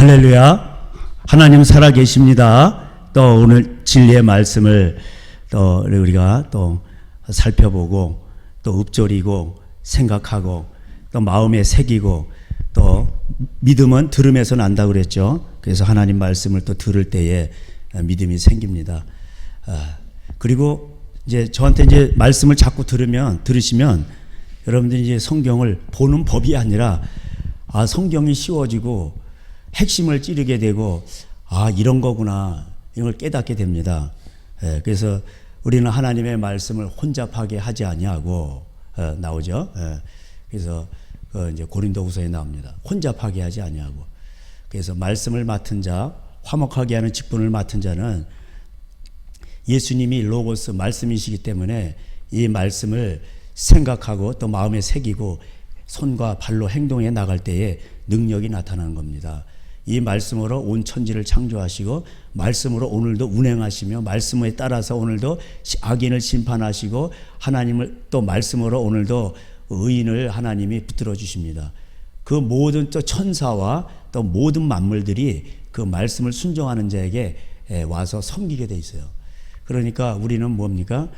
할렐루야. 하나님 살아계십니다. 또 오늘 진리의 말씀을 또 우리가 또 살펴보고 또 읊조리고 생각하고 또 마음에 새기고 또 믿음은 들음에서 난다고 그랬죠. 그래서 하나님 말씀을 또 들을 때에 믿음이 생깁니다. 그리고 이제 저한테 이제 말씀을 자꾸 들으시면 여러분들이 이제 성경을 보는 법이 아니라 성경이 쉬워지고 핵심을 찌르게 되고 이런 거구나 이걸 깨닫게 됩니다. 그래서 우리는 하나님의 말씀을 혼잡하게 하지 아니하고 나오죠. 그래서 이제 고린도후서에 나옵니다. 혼잡하게 하지 아니하고. 그래서 말씀을 맡은 자, 화목하게 하는 직분을 맡은 자는 예수님이 로고스 말씀이시기 때문에 이 말씀을 생각하고 또 마음에 새기고 손과 발로 행동해 나갈 때에 능력이 나타나는 겁니다. 이 말씀으로 온 천지를 창조하시고 말씀으로 오늘도 운행하시며 말씀에 따라서 오늘도 악인을 심판하시고 하나님을 또 말씀으로 오늘도 의인을 하나님이 붙들어 주십니다. 그 모든 또 천사와 또 모든 만물들이 그 말씀을 순종하는 자에게 와서 섬기게 돼 있어요. 그러니까 우리는 뭡니까?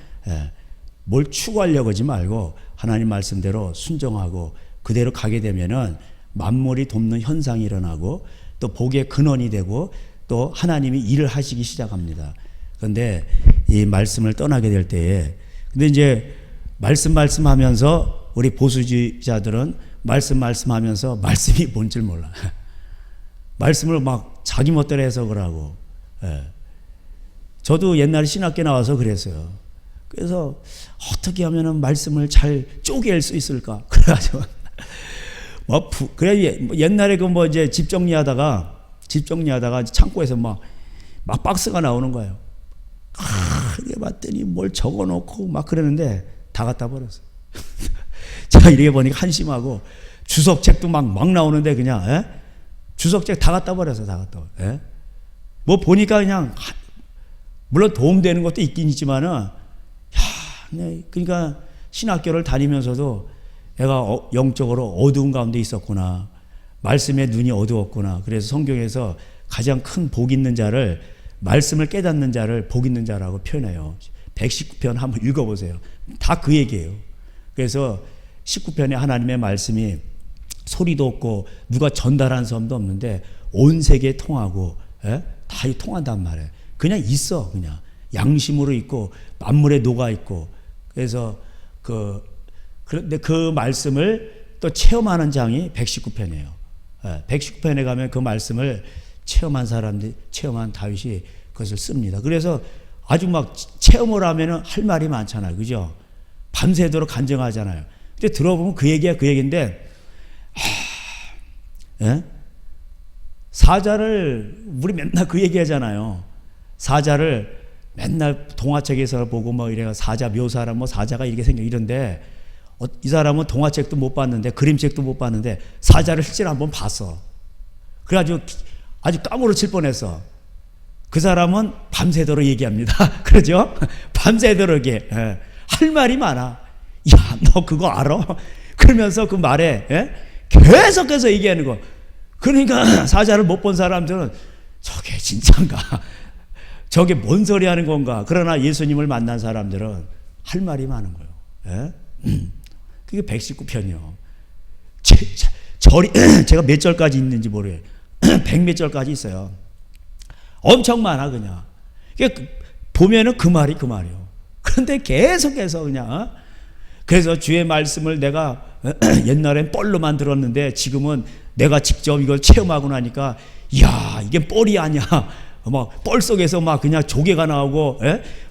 뭘 추구하려고 하지 말고 하나님 말씀대로 순종하고 그대로 가게 되면은 만물이 돕는 현상이 일어나고 또 복의 근원이 되고 또 하나님이 일을 하시기 시작합니다. 그런데 이 말씀을 떠나게 될 때에 근데 이제 말씀하면서 우리 보수주의자들은 말씀하면서 말씀이 뭔 줄 몰라. 말씀을 막 자기 멋대로 해석을 하고. 저도 옛날에 신학교 나와서 그랬어요. 그래서 어떻게 하면은 말씀을 잘 쪼갤 수 있을까? 그래가지고 그래 옛날에 이제 집 정리하다가 창고에서 막 박스가 나오는 거예요. 이렇게 봤더니 뭘 적어놓고 막 그러는데 다 갖다 버렸어요. 제가 이렇게 보니까 한심하고 주석책도 막 나오는데 그냥 주석책 다 갖다 버렸어요. 다 갖다 버려. 뭐 보니까 그냥 물론 도움되는 것도 있긴 있지만은 그러니까 신학교를 다니면서도 내가 영적으로 어두운 가운데 있었구나. 말씀에 눈이 어두웠구나. 그래서 성경에서 가장 큰 복 있는 자를 말씀을 깨닫는 자를 복 있는 자라고 표현해요. 119편 한번 읽어보세요. 다 그 얘기예요. 그래서 19편에 하나님의 말씀이 소리도 없고 누가 전달한 사람도 없는데 온 세계에 통하고 다 통한단 말이에요. 그냥 있어. 그냥 양심으로 있고 만물에 녹아 있고 그래서 그런데 그 말씀을 또 체험하는 장이 119편이에요. 119편에 가면 그 말씀을 체험한 다윗이 그것을 씁니다. 그래서 아주 막 체험을 하면은 할 말이 많잖아요. 그죠? 밤새도록 간증하잖아요. 근데 들어보면 그 얘기인데, 사자를, 우리 맨날 그 얘기 하잖아요. 사자를 맨날 동화책에서 보고 뭐 이래가 사자 묘사라 사자가 이렇게 생겨 이런데 이 사람은 동화책도 못 봤는데 그림책도 못 봤는데 사자를 실제로 한번 봤어. 그래가지고 아주 까무러칠 뻔했어. 그 사람은 밤새도록 얘기합니다. 그러죠? 밤새도록 할 말이 많아. 야, 너 그거 알아? 그러면서 그 말에 계속해서 얘기하는 거. 그러니까 사자를 못 본 사람들은 저게 진짠가? 저게 뭔 소리 하는 건가? 그러나 예수님을 만난 사람들은 할 말이 많은 거예요. 그게 119편이요. 제가 몇 절까지 있는지 모르겠어요. 100몇 절까지 있어요. 엄청 많아, 그냥. 보면은 그 말이요. 그런데 계속해서 그냥. 그래서 주의 말씀을 내가 옛날엔 뻘로만 들었는데 지금은 내가 직접 이걸 체험하고 나니까, 이야, 이게 뻘이 아니야. 뻘 속에서 그냥 조개가 나오고,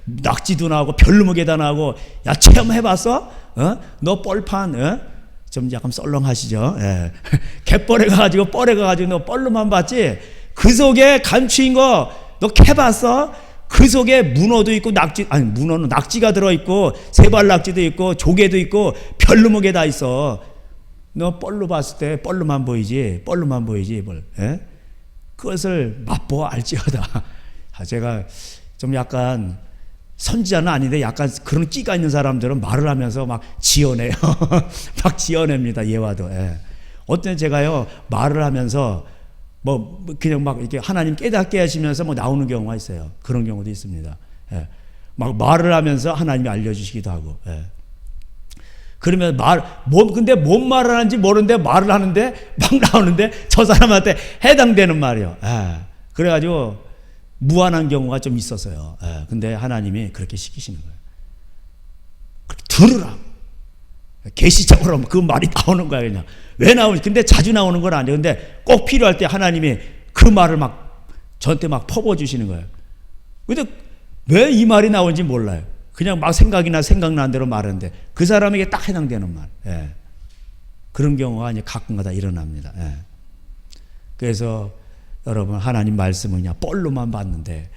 낙지도 나오고, 별무게다 나오고, 야, 체험해봤어? 너 뻘판, 좀 약간 썰렁하시죠? 갯벌에 가가지고, 뻘에 가가지고, 너 뻘로만 봤지? 그 속에 감추인 거, 너 캐봤어? 그 속에 문어도 있고, 문어는 낙지가 들어있고, 세발낙지도 있고, 조개도 있고, 별무게 다 있어. 너 뻘로 봤을 때, 뻘로만 보이지? 그것을 맛보아 알지어다. 제가 좀 약간 선지자는 아닌데 약간 그런 끼가 있는 사람들은 말을 하면서 막 지어내요. 막 지어냅니다. 예화도. 어떤 제가요 말을 하면서 그냥 막 이렇게 하나님 깨닫게 하시면서 뭐 나오는 경우가 있어요. 그런 경우도 있습니다. 예. 막 말을 하면서 하나님이 알려주시기도 하고. 예. 그러면 근데 뭔 말을 하는지 모르는데 말을 하는데 막 나오는데 저 사람한테 해당되는 말이요. 예. 그래가지고 무한한 경우가 좀 있었어요. 예. 근데 하나님이 그렇게 시키시는 거예요. 들으라고. 계시적으로 그 말이 나오는 거야, 그냥. 왜 나오는지. 근데 자주 나오는 건 아니에요. 근데 꼭 필요할 때 하나님이 그 말을 막 저한테 막 퍼부어주시는 거예요. 근데 왜 이 말이 나오는지 몰라요. 그냥 막 생각나는 대로 말하는데 그 사람에게 딱 해당되는 말. 예. 그런 경우가 이제 가끔가다 일어납니다. 예. 그래서 여러분, 하나님 말씀은 그냥 뻘로만 봤는데,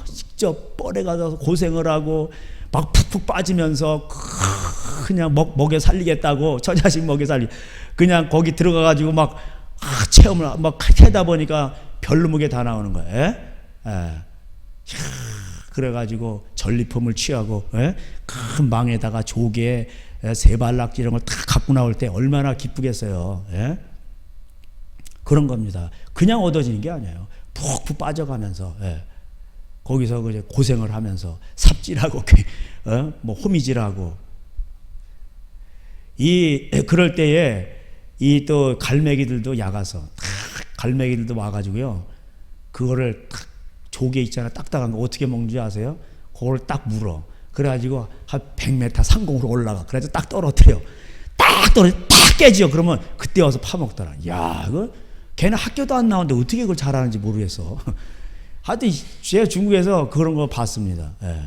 직접 뻘에 가서 고생을 하고 막 푹푹 빠지면서 그냥 먹여 살리겠다고, 저 자식 먹여 그냥 거기 들어가가지고 막 체험을 막 하다 보니까 별로무게 다 나오는 거예요. 예? 그래가지고 전리품을 취하고, 큰 망에다가 조개, 세발낙지 이런 걸 다 갖고 나올 때 얼마나 기쁘겠어요. 예? 그런 겁니다. 그냥 얻어지는 게 아니에요. 푹푹 빠져가면서, 거기서 고생을 하면서 삽질하고, 뭐 호미질하고. 그럴 때에 이 또 갈매기들도 야가서, 갈매기들도 와가지고요, 그거를 탁 조개 있잖아, 딱딱한 거 어떻게 먹는지 아세요? 그걸 딱 물어. 그래가지고 한 100m 상공으로 올라가. 그래서 딱 떨어뜨려. 딱 깨지요. 그러면 그때 와서 파먹더라. 야, 이거 걔는 학교도 안 나오는데 어떻게 그걸 잘하는지 모르겠어. 하여튼 제가 중국에서 그런 거 봤습니다. 예.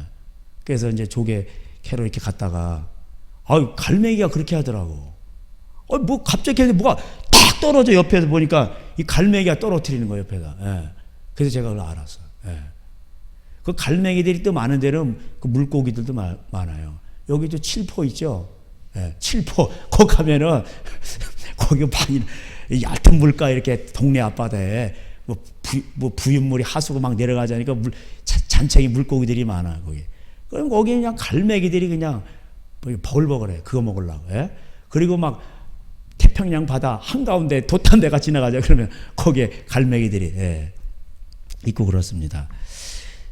그래서 이제 조개 캐러 이렇게 갔다가, 갈매기가 그렇게 하더라고. 뭐 갑자기 뭐가 딱 떨어져. 옆에서 보니까 이 갈매기가 떨어뜨리는 거예요, 옆에다. 예. 그래서 제가 그걸 알았어요. 예. 그 갈매기들이 또 많은 데는 그 물고기들도 많아요. 여기도 칠포 있죠? 예. 칠포. 거기 가면은 거기 많이 얕은 물가 이렇게 동네 앞바다에 뭐 부윰물이 하수구 막 내려가자니까 잔챙이 물고기들이 많아, 거기. 그럼 거기 그냥 갈매기들이 그냥 버글버글해. 그거 먹으려고. 예? 그리고 막 태평양 바다 한가운데 돛한 데가 지나가자 그러면 거기에 갈매기들이 있고 그렇습니다.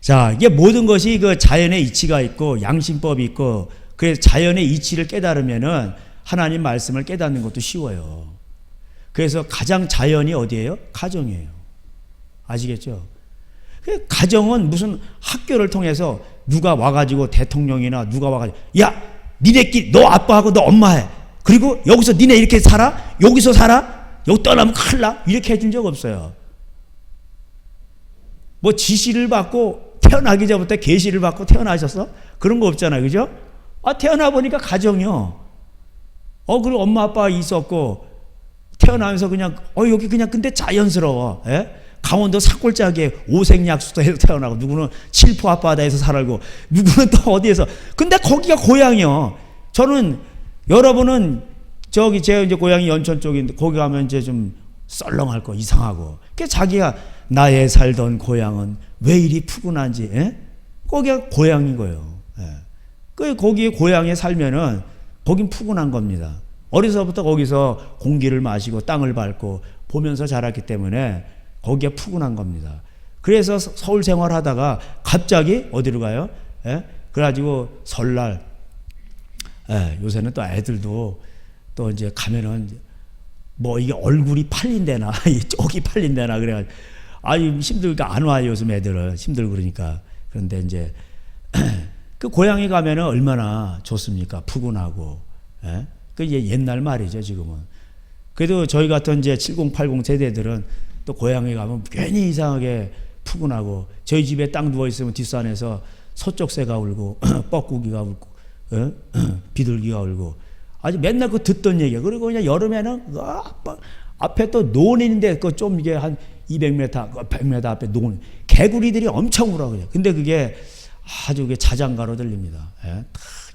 자, 이게 모든 것이 그 자연의 이치가 있고 양심법이 있고, 그래서 자연의 이치를 깨달으면은 하나님 말씀을 깨닫는 것도 쉬워요. 그래서 가장 자연이 어디예요? 가정이에요. 아시겠죠? 가정은 무슨 학교를 통해서 누가 와가지고 대통령이나 누가 와가지고, 야, 니네끼리 너 아빠하고 너 엄마 해. 그리고 여기서 니네 이렇게 살아? 여기서 살아? 여기 떠나면 큰일 나? 이렇게 해준 적 없어요. 뭐 지시를 받고 태어나기 전부터 계시를 받고 태어나셨어? 그런 거 없잖아요. 그죠? 태어나 보니까 가정이요. 그리고 엄마 아빠가 있었고 태어나면서 그냥 여기 그냥 근데 자연스러워. 예? 강원도 산골짜기에 오색약수터에서 태어나고, 누구는 칠포 앞바다에서 살고, 누구는 또 어디에서. 근데 거기가 고향이요. 저는, 여러분은 저기 제 이제 고향이 연천 쪽인데 거기 가면 이제 좀 썰렁할 거, 이상하고. 그래서 자기가 나의 살던 고향은 왜 이리 푸근한지, 거기가 고향인 거예요. 거기에 고향에 살면은 거긴 푸근한 겁니다. 어려서부터 거기서 공기를 마시고 땅을 밟고 보면서 자랐기 때문에 거기가 푸근한 겁니다. 그래서 서울 생활하다가 갑자기 어디로 가요? 그래가지고 설날, 요새는 또 애들도 또 이제 가면은 뭐 이게 얼굴이 팔린대나 이 쪽이 팔린대나 그래가지고 힘들니까 안 와요, 요즘 애들은. 힘들고 그러니까. 그런데 이제 그 고향에 가면은 얼마나 좋습니까? 푸근하고. 그 옛날 말이죠, 지금은. 그래도 저희 같은 이제 70, 80 세대들은 또 고향에 가면 괜히 이상하게 푸근하고, 저희 집에 딱 누워있으면 뒷산에서 소쪽새가 울고, 뻐꾸기가 울고, 비둘기가 울고, 아주 맨날 그 듣던 얘기야. 그리고 그냥 여름에는 앞에 또 논인데 그 좀 이게 한 200m, 100m 앞에 논, 개구리들이 엄청 울어요. 근데 그게 아주 그게 자장가로 들립니다.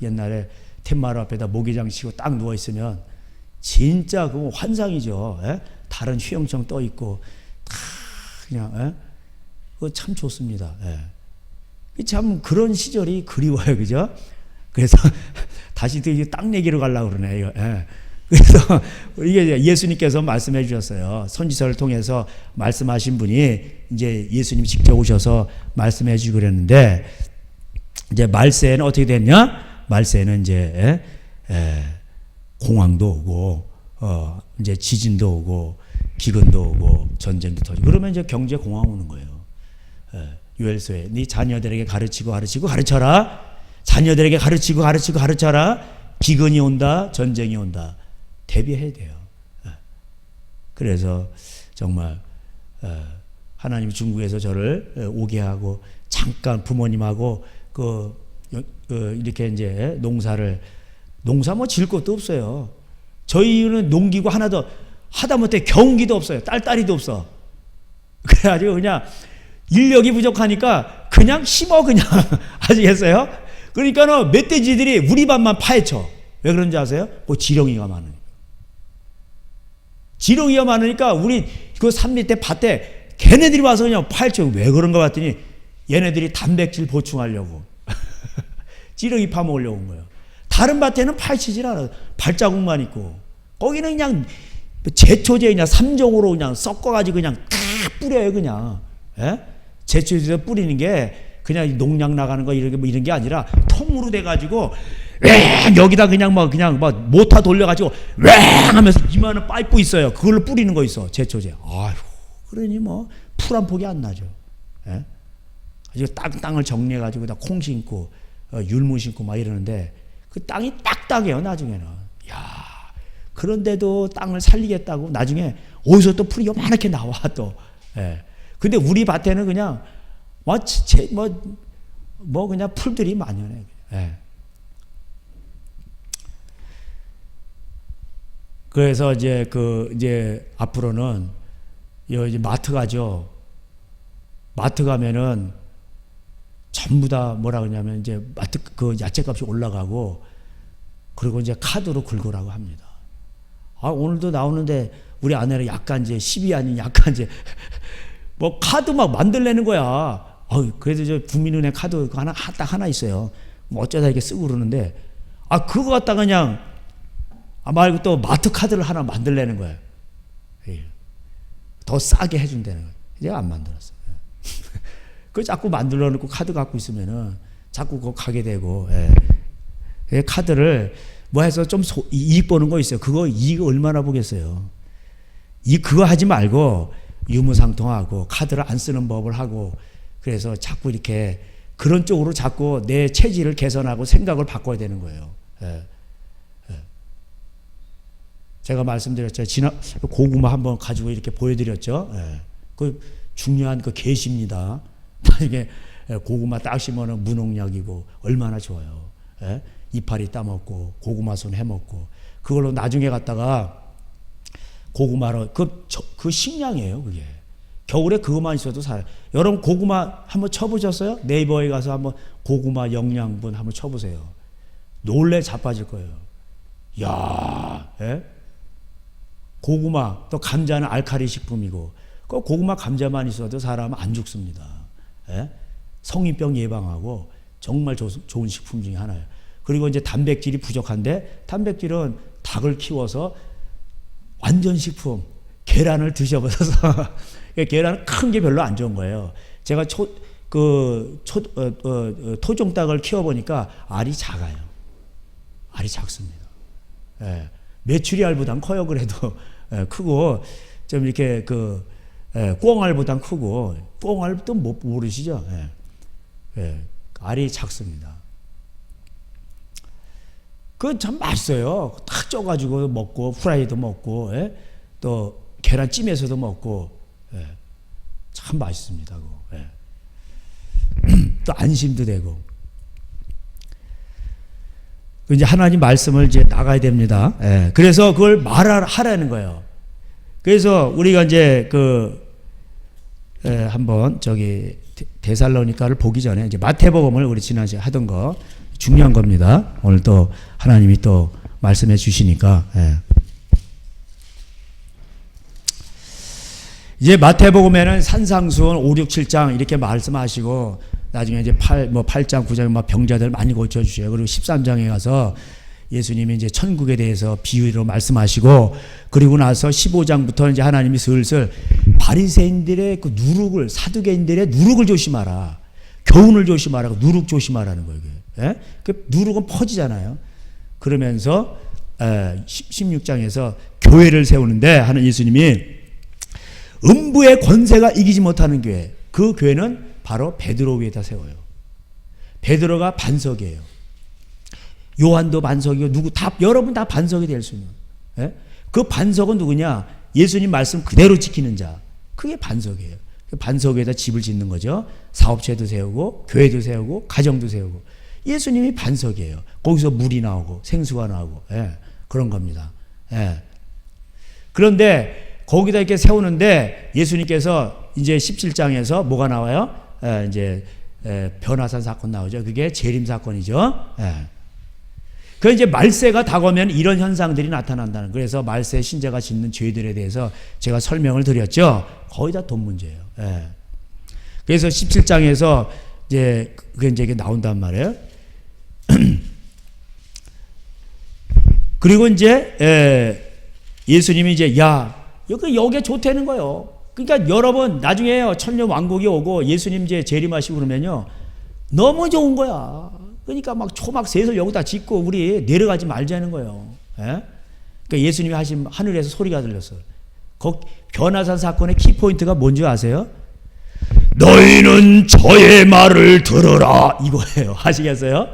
옛날에 툇마루 앞에다 모기장 치고 딱 누워있으면 진짜 그 환상이죠. 다른 휘영청 떠 있고 그냥 그거 참 좋습니다. 참 그런 시절이 그리워요, 그죠? 그래서 다시 또 땅 얘기로 가려고 그러네. 그래서 이게 예수님께서 말씀해 주셨어요. 선지서를 통해서 말씀하신 분이 이제 예수님 직접 오셔서 말씀해 주고 그랬는데, 이제 말세에는 어떻게 됐냐? 말세에는 이제 공황도 오고 이제 지진도 오고 기근도 오고 전쟁도 터지고, 그러면 이제 경제 공황 오는 거예요. 요엘서에 네 자녀들에게 가르치고 가르쳐라. 자녀들에게 가르치고 가르쳐라. 기근이 온다, 전쟁이 온다. 대비해야 돼요. 그래서 정말 하나님이 중국에서 저를 오게 하고, 잠깐 부모님하고 이렇게 이제 농사 뭐 질 것도 없어요. 저희는 농기구 하나도 하다못해 경기도 없어요. 딸딸이도 없어. 그래가지고 그냥 인력이 부족하니까 그냥 심어, 그냥. 아시겠어요? 그러니까는 멧돼지들이 우리 밭만 파헤쳐. 왜 그런지 아세요? 뭐 지렁이가 많으니까. 지렁이가 많으니까 우리 그 산 밑에 밭에 걔네들이 와서 그냥 파헤쳐. 왜 그런가 봤더니 얘네들이 단백질 보충하려고 지렁이 파먹으려고 온 거예요. 다른 밭에는 파헤치질 않아요. 발자국만 있고. 거기는 그냥 제초제 그냥 3종으로 그냥 섞어가지고 그냥 다 뿌려요, 그냥. 예? 제초제 뿌리는 게 그냥 농약 나가는 거 이런 게 아니라 통으로 돼가지고 여기다 그냥 모터 돌려가지고 하면서 이만한 파이프 있어요. 그걸로 뿌리는 거 있어, 제초제. 아휴, 그러니 뭐 풀 한 폭이 안 나죠. 예? 땅을 정리해가지고 다 콩 심고 율무 심고 막 이러는데 그 땅이 딱딱해요, 나중에는. 야, 그런데도 땅을 살리겠다고 나중에 어디서 또 풀이 요만하게 나와 또. 예. 근데 우리 밭에는 그냥 그냥 풀들이 만연해. 예. 그래서 이제 앞으로는 이제 마트 가죠. 마트 가면은 전부 다 뭐라 그러냐면 이제 마트 그 야채값이 올라가고, 그리고 이제 카드로 긁으라고 합니다. 오늘도 나오는데 우리 아내는 약간 이제 10이 아닌 약간 이제 뭐 카드 막 만들려는 거야. 그래도 저 국민은행 카드 딱 하나 있어요. 뭐 어쩌다 이렇게 쓰고 그러는데, 그거 갖다가 그냥 말고 또 마트 카드를 하나 만들려는 거예요. 더 싸게 해준다는 거예요. 제가 안 만들었어요. 그 자꾸 만들어 놓고 카드 갖고 있으면은 자꾸 그거 가게 되고, 카드를 뭐 해서 좀 이익 보는 거 있어요. 그거 이익 얼마나 보겠어요. 그거 하지 말고 유무상통하고 카드를 안 쓰는 법을 하고, 그래서 자꾸 이렇게 그런 쪽으로 자꾸 내 체질을 개선하고 생각을 바꿔야 되는 거예요. 제가 말씀드렸죠. 고구마 한번 가지고 이렇게 보여드렸죠. 그 중요한 그 계시입니다. 나중에 고구마 딱 심으면 무농약이고 얼마나 좋아요. 이파리 따먹고 고구마순 해먹고, 그걸로 나중에 갔다가 고구마로 그 식량이에요. 그게 겨울에 그것만 있어도 살아요. 여러분 고구마 한번 쳐보셨어요? 네이버에 가서 한번 고구마 영양분 한번 쳐보세요. 놀래 자빠질 거예요. 야, 고구마 또 감자는 알칼리 식품이고, 그 고구마 감자만 있어도 사람은 안 죽습니다. 성인병 예방하고 정말 좋은 식품 중에 하나예요. 그리고 이제 단백질이 부족한데, 단백질은 닭을 키워서 완전 식품, 계란을 드셔보셔서 계란은 큰 게 별로 안 좋은 거예요. 제가 토종닭을 키워보니까 알이 작아요. 알이 작습니다. 메추리알보단 커요. 그래도 크고 좀 이렇게 꿩알보단 크고, 꿩알도 모르시죠? 알이 작습니다. 그건 참 맛있어요. 탁 쪄가지고 먹고, 후라이도 먹고, 또 계란찜에서도 먹고, 참 맛있습니다. 또 안심도 되고. 이제 하나님 말씀을 이제 나가야 됩니다. 그래서 그걸 말하라는 거예요. 그래서 우리가 이제 한번 데살로니가를 보기 전에 이제 마태복음을 우리 지난 시간에 하던 거 중요한 겁니다. 오늘 또 하나님이 또 말씀해 주시니까. 이제 마태복음에는 산상수훈 5, 6, 7장 이렇게 말씀하시고, 나중에 이제 8장, 9장에 막 병자들 많이 고쳐주셔요. 그리고 13장에 가서 예수님이 이제 천국에 대해서 비유로 말씀하시고, 그리고 나서 15장부터 이제 하나님이 슬슬 바리새인들의 그 누룩을, 사두개인들의 누룩을 조심하라, 교훈을 조심하라, 누룩 조심하라는 거예요. 예? 그 누룩은 퍼지잖아요. 그러면서 16장에서 교회를 세우는데 하는 예수님이 음부의 권세가 이기지 못하는 교회, 그 교회는 바로 베드로 위에다 세워요. 베드로가 반석이에요. 요한도 반석이고 누구 다 여러분 다 반석이 될 수 있는. 예? 그 반석은 누구냐? 예수님 말씀 그대로 지키는 자. 그게 반석이에요. 그 반석 위에다 집을 짓는 거죠. 사업체도 세우고 교회도 세우고 가정도 세우고. 예수님이 반석이에요. 거기서 물이 나오고 생수가 나오고. 예. 그런 겁니다. 예. 그런데 거기다 이렇게 세우는데 예수님께서 이제 17장에서 뭐가 나와요? 이제 변화산 사건 나오죠. 그게 재림 사건이죠. 그 이제 말세가 다가오면 이런 현상들이 나타난다는. 그래서 말세 신자가 짓는 죄들에 대해서 제가 설명을 드렸죠. 거의 다 돈 문제예요. 그래서 17장에서 이제 그게 이제 나온단 말이에요. 그리고 이제 예수님이 이제 여기에 좋다는 거예요. 그러니까 여러분 나중에 천년 왕국이 오고 예수님 이제 재림하시고 그러면요 너무 좋은 거야. 그러니까 막 초막 셋을 여기다 짓고 우리 내려가지 말자는 거예요. 그러니까 예수님이 하신 하늘에서 소리가 들렸어요. 변화산 사건의 키포인트가 뭔지 아세요? 너희는 저의 말을 들으라, 이거예요. 아시겠어요?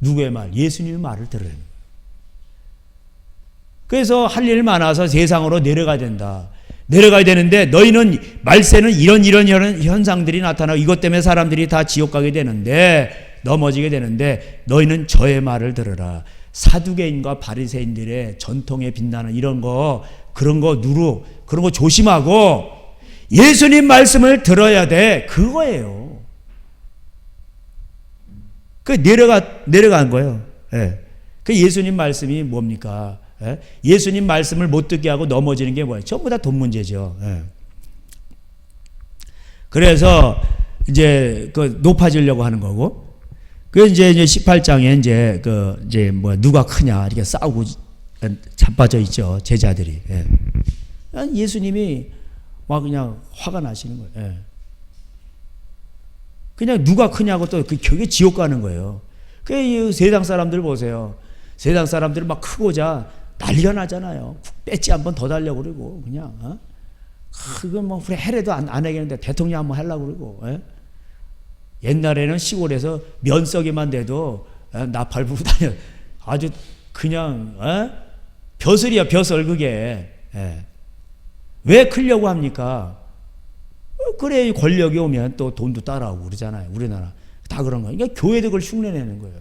누구의 말? 예수님의 말을 들으라는 거예요. 그래서 할 일 많아서 세상으로 내려가야 된다. 내려가야 되는데 너희는 말세는 이런 현상들이 나타나고 이것 때문에 사람들이 다 지옥 가게 되는데, 넘어지게 되는데 너희는 저의 말을 들으라. 사두개인과 바리새인들의 전통에 빛나는 이런 거, 그런 거 누룩, 그런 거 조심하고 예수님 말씀을 들어야 돼. 그거예요. 그 내려간 거예요. 그 예수님 말씀이 뭡니까? 예수님 말씀을 못 듣게 하고 넘어지는 게 뭐예요? 전부 다 돈 문제죠. 그래서 이제 그 높아지려고 하는 거고, 그 이제 18장에 이제 누가 크냐 이렇게 싸우고 자빠져 있죠, 제자들이. 예수님이 막 그냥 화가 나시는 거예요. 그냥 누가 크냐고 또 그게 지옥 가는 거예요. 그 세상 사람들 보세요. 세상 사람들 막 크고자 난리가 나잖아요. 배지 한번 더 달려고 그러고 그냥 그건 뭐 그래 해래도 안 하겠는데 대통령 한번 하려고 그러고. 옛날에는 시골에서 면석이만 돼도 나팔 불고 다녀. 아주 그냥 벼슬이야 벼슬 그게. 왜 크려고 합니까? 그래 권력이 오면 또 돈도 따라오고 그러잖아요. 우리나라 다 그런 거예요. 그러니까 교회도 그걸 흉내내는 거예요.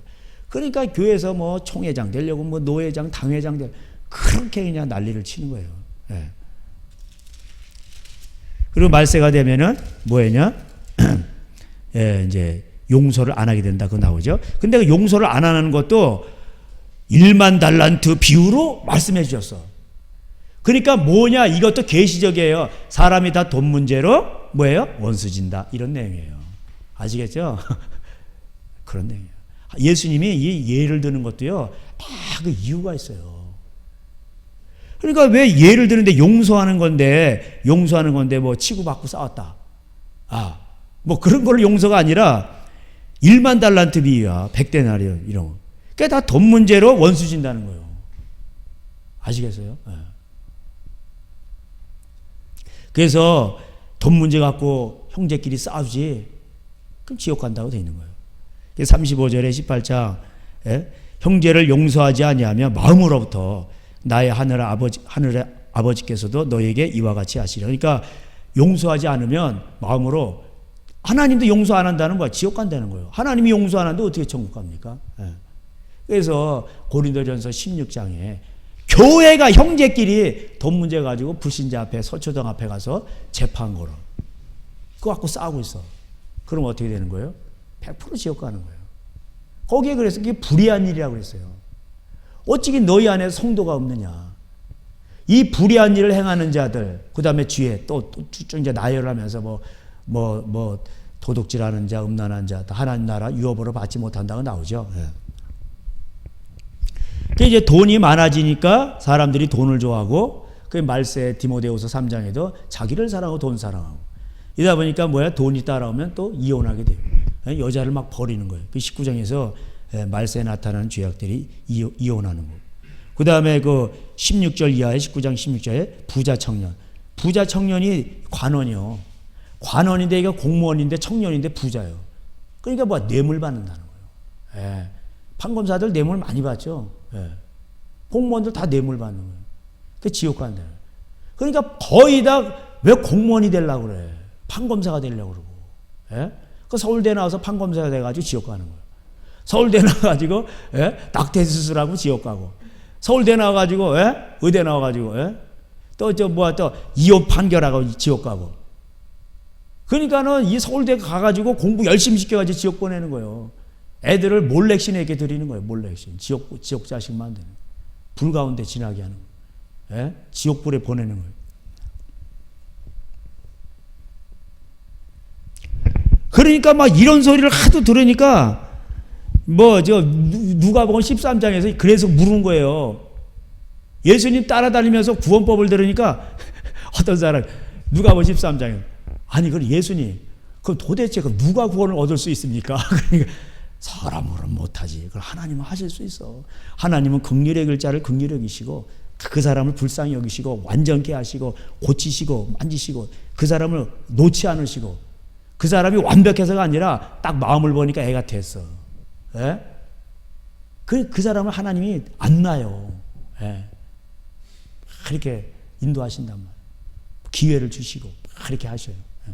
그러니까 교회에서 뭐 총회장 되려고 뭐 노회장, 당회장 되려고 그렇게 그냥 난리를 치는 거예요. 그리고 말세가 되면은 뭐였냐? 이제 용서를 안 하게 된다. 그거 나오죠. 근데 그 용서를 안 하는 것도 1만 달란트 비유로 말씀해 주셨어. 그러니까 뭐냐? 이것도 계시적이에요. 사람이 다 돈 문제로 뭐예요? 원수 진다. 이런 내용이에요. 아시겠죠? 그런 내용이에요. 예수님이 이 예를 드는 것도요, 다 그 이유가 있어요. 그러니까 왜 예를 드는데 용서하는 건데 뭐 치고받고 싸웠다. 뭐 그런 걸로 용서가 아니라 1만 달란트 비유야. 100데나리온 이런 거. 그게 다 돈 문제로 원수 진다는 거예요. 아시겠어요? 그래서 돈 문제 갖고 형제끼리 싸우지, 그럼 지옥 간다고 되어 있는 거예요. 35절에 18장 형제를 용서하지 아니하면 마음으로부터 나의 하늘의 아버지께서도 너에게 이와 같이 하시리라. 그러니까 용서하지 않으면 마음으로, 하나님도 용서 안 한다는 거야. 지옥 간다는 거예요. 하나님이 용서 안 하는데 어떻게 천국 갑니까? 그래서 고린도전서 16장에 교회가 형제끼리 돈 문제 가지고 불신자 앞에 서초동 앞에 가서 재판 걸어. 그거 갖고 싸우고 있어. 그럼 어떻게 되는 거예요? 100% 지옥 가는 거예요. 거기에 그래서 그게 불의한 일이라고 그랬어요. 어찌 너희 안에 성도가 없느냐. 이 불의한 일을 행하는 자들, 그 다음에 뒤에 또 이제 나열하면서 뭐 도둑질하는 자, 음란한 자, 하나님 나라 유업으로 받지 못한다고 나오죠. 이제 돈이 많아지니까 사람들이 돈을 좋아하고 그 말세 디모데후서 3장에도 자기를 사랑하고 돈 사랑하고 이러다 보니까 뭐야 돈이 따라오면 또 이혼하게 돼요. 여자를 막 버리는 거예요. 그 19장에서 말세에 나타나는 죄악들이 이혼하는 거예요. 그 다음에 그 16절 이하의 19장 16절에 부자 청년. 부자 청년이 관원이요. 관원인데 이게 공무원인데 청년인데 부자예요. 그러니까 뭐 뇌물 받는다는 거예요. 예. 판검사들 뇌물 많이 받죠. 예. 공무원들 다 뇌물 받는 거예요. 그 지옥 간다. 그러니까 거의 다 왜 공무원이 되려고 그래. 판검사가 되려고 그러고. 예? 그 서울대 나와서 판검사가 돼가지고 지옥 가는 거예요. 서울대 나와가지고 예? 낙태 수술하고 지옥 가고. 서울대 나와가지고 예? 의대 나와가지고 예? 또 이혼 판결하고 지옥 가고. 그러니까는 이 서울대 가가지고 공부 열심히 시켜가지고 지옥 보내는 거예요. 애들을 몰렉신에게 드리는 거예요. 몰렉신. 지옥 자식 만드는. 불 가운데 지나게 하는 거예요. 예? 지옥불에 보내는 거예요. 그러니까 막 이런 소리를 하도 들으니까 누가복음 13장에서 그래서 물은 거예요. 예수님 따라다니면서 구원법을 들으니까 어떤 사람 누가복음 13장에 아니 그럼 예수님 그럼 도대체 누가 구원을 얻을 수 있습니까? 그러니까 사람으로는 못하지. 그걸 하나님은 하실 수 있어. 하나님은 긍휼의 글자를 긍휼히 여기시고 그 사람을 불쌍히 여기시고 완전케 하시고 고치시고 만지시고 그 사람을 놓지 않으시고 그 사람이 완벽해서가 아니라 딱 마음을 보니까 애 같았어. 예? 그 사람을 하나님이 안 놔요. 예. 그렇게 인도하신단 말이에요. 기회를 주시고 그렇게 하셔요. 예.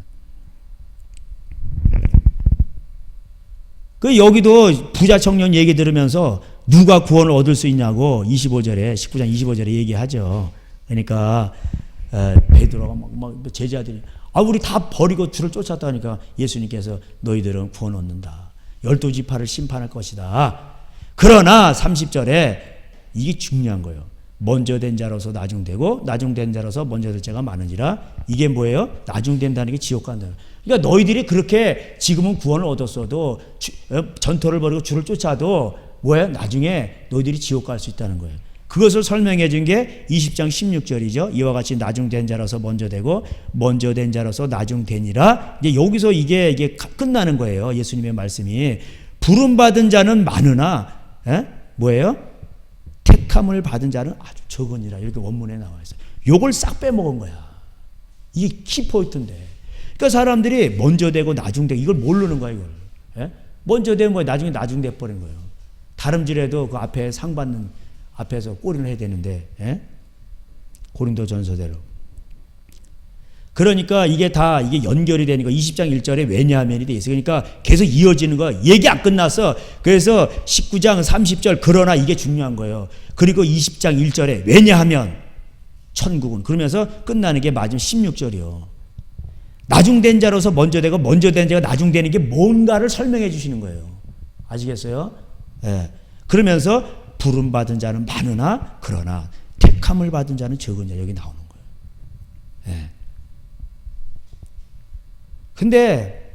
그 여기도 부자 청년 얘기 들으면서 누가 구원을 얻을 수 있냐고 25절에 19장 25절에 얘기하죠. 그러니까 베드로가 막 제자들이 우리 다 버리고 주를 쫓았다니까 예수님께서 너희들은 구원 얻는다. 12지파를 심판할 것이다. 그러나 30절에 이게 중요한 거예요. 먼저 된 자로서 나중되고 나중된 자로서 먼저 될 자가 많으니라. 이게 뭐예요? 나중된다는 게 지옥 간다는. 그러니까 너희들이 그렇게 지금은 구원을 얻었어도 전토를 벌이고 주를 쫓아도 뭐예요? 나중에 너희들이 지옥 갈 수 있다는 거예요. 그것을 설명해 준 게 20장 16절이죠. 이와 같이 나중된 자로서 먼저 되고 먼저 된 자로서 나중되니라. 이제 여기서 이게 끝나는 거예요. 예수님의 말씀이. 부름받은 자는 많으나 뭐예요? 택함을 받은 자는 아주 적으니라. 이렇게 원문에 나와 있어요. 요걸 싹 빼먹은 거야. 이게 키포인트인데. 그러니까 사람들이 먼저 되고 나중되고 이걸 모르는 거야. 이걸. 먼저 되면 뭐야? 나중에 나중돼 버린 거예요. 다름질해도 그 앞에 상 받는 앞에서 꼬리를 해야 되는데 고린도전서대로. 그러니까 이게 연결이 되는 거 20장 1절에 왜냐하면이 돼 있어요. 그러니까 계속 이어지는 거. 얘기 안 끝났어. 그래서 19장 30절 그러나 이게 중요한 거예요. 그리고 20장 1절에 왜냐하면 천국은 그러면서 끝나는 게 마지막 16절이요. 나중된 자로서 먼저 되고 먼저 된 자가 나중되는 게 뭔가를 설명해 주시는 거예요. 아시겠어요? 예. 그러면서 부름받은 자는 많으나 그러나 택함을 받은 자는 적은 자 여기 나오는 거예요. 예. 근데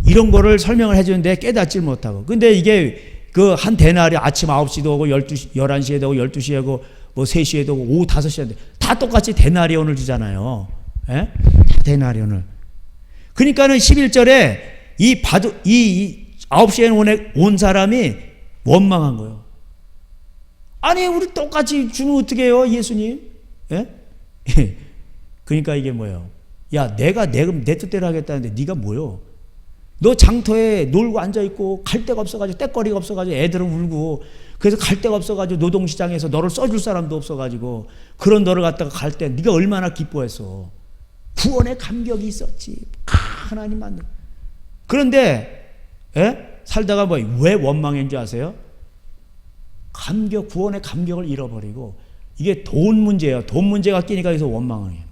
이런 거를 설명을 해주는데 깨닫질 못하고 근데 이게 그 한 대나리 아침 9시도 오고 12시, 11시에도 오고 12시에 오고 뭐 3시에도 오고 오후 5시에도 다 똑같이 데나리온을 주잖아요. 예? 다 데나리온을. 그러니까는 11절에 이 9시에 온 사람이 원망한 거예요. 아니 우리 똑같이 주면 어떻게 해요 예수님? 예? 그러니까 이게 뭐예요? 야 내가 내 뜻대로 하겠다는데 네가 뭐요? 너 장터에 놀고 앉아있고 갈 데가 없어가지고 떼거리가 없어가지고 애들은 울고 그래서 갈 데가 없어가지고 노동시장에서 너를 써줄 사람도 없어가지고 그런 너를 갖다가 갈 때 네가 얼마나 기뻐했어. 구원의 감격이 있었지. 하나님 만나. 그런데 살다가 왜 원망인 줄 아세요? 구원의 감격을 잃어버리고 이게 돈 문제예요. 돈 문제가 끼니까 여기서 원망을 해요.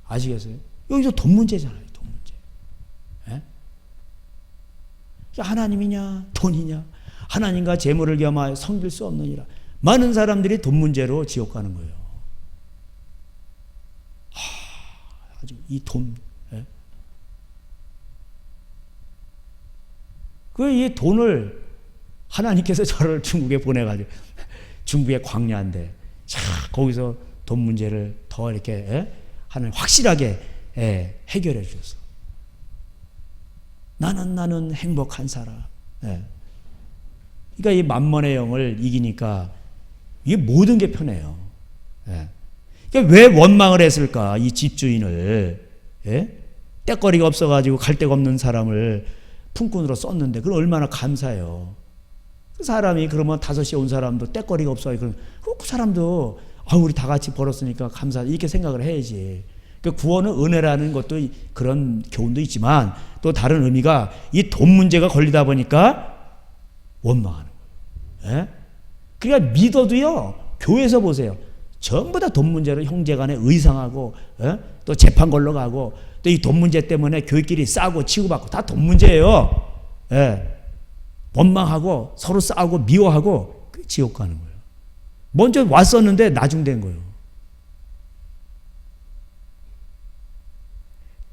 아시겠어요? 여기서 돈 문제잖아요. 돈 문제. 하나님이냐 돈이냐 하나님과 재물을 겸하여 섬길 수 없느니라. 많은 사람들이 돈 문제로 지옥 가는 거예요. 아주 이 돈. 이 돈을 하나님께서 저를 중국에 보내가지고 중국의 광야인데 자 거기서 돈 문제를 더 이렇게 하는 확실하게 해결해 주셨어. 나는 행복한 사람. 그러니까 이 만몬의 영을 이기니까 이게 모든 게 편해요. 그러니까 왜 원망을 했을까? 이 집주인을 때거리가 없어가지고 갈 데가 없는 사람을 품꾼으로 썼는데 그걸 얼마나 감사해요. 그 사람이 그러면 5시에 온 사람도 때거리가 없어가지고 그 사람도 우리 다 같이 벌었으니까 감사하다 이렇게 생각을 해야지. 그 구원은 은혜라는 것도 그런 교훈도 있지만 또 다른 의미가 이 돈 문제가 걸리다 보니까 원망하는 거예요. 그러니까 믿어도요 교회에서 보세요. 전부 다 돈 문제로 형제간에 의상하고 또 재판 걸러 가고 또 이 돈 문제 때문에 교회끼리 싸고 치고받고 다 돈 문제예요. 원망하고 서로 싸우고 미워하고 지옥 가는 거예요. 먼저 왔었는데 나중된 거예요.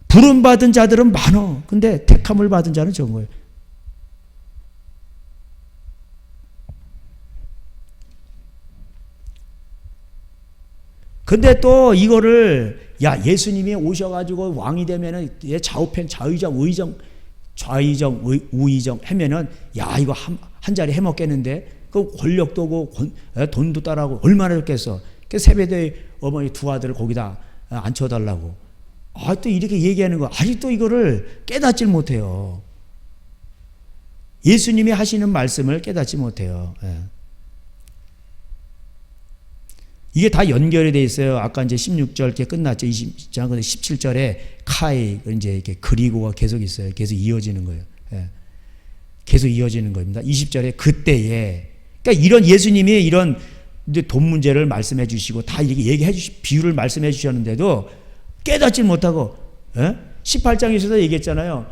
부름받은 자들은 많어. 근데 택함을 받은 자는 적은 거예요. 근데 또 이거를 예수님이 오셔가지고 왕이 되면은 좌우편 좌의정 우의정 하면은 이거 한 자리 해먹겠는데 그 권력도 오고 돈도 따라고 얼마나 좋겠어. 그 세베대의 어머니 두 아들을 거기다 앉혀달라고. 또 이렇게 얘기하는 거 아직도 이거를 깨닫질 못해요. 예수님이 하시는 말씀을 깨닫지 못해요. 이게 다 연결이 돼 있어요. 아까 이제 16절 이렇게 끝났죠. 20장. 근데 17절에 카이 이제 이렇게 그리고가 계속 있어요. 계속 이어지는 거예요. 계속 이어지는 겁니다. 20절에 그때에. 그러니까 이런 예수님이 이런 이제 돈 문제를 말씀해 주시고 다 이렇게 얘기해 비유를 말씀해 주셨는데도 깨닫지 못하고 18장에서도 얘기했잖아요.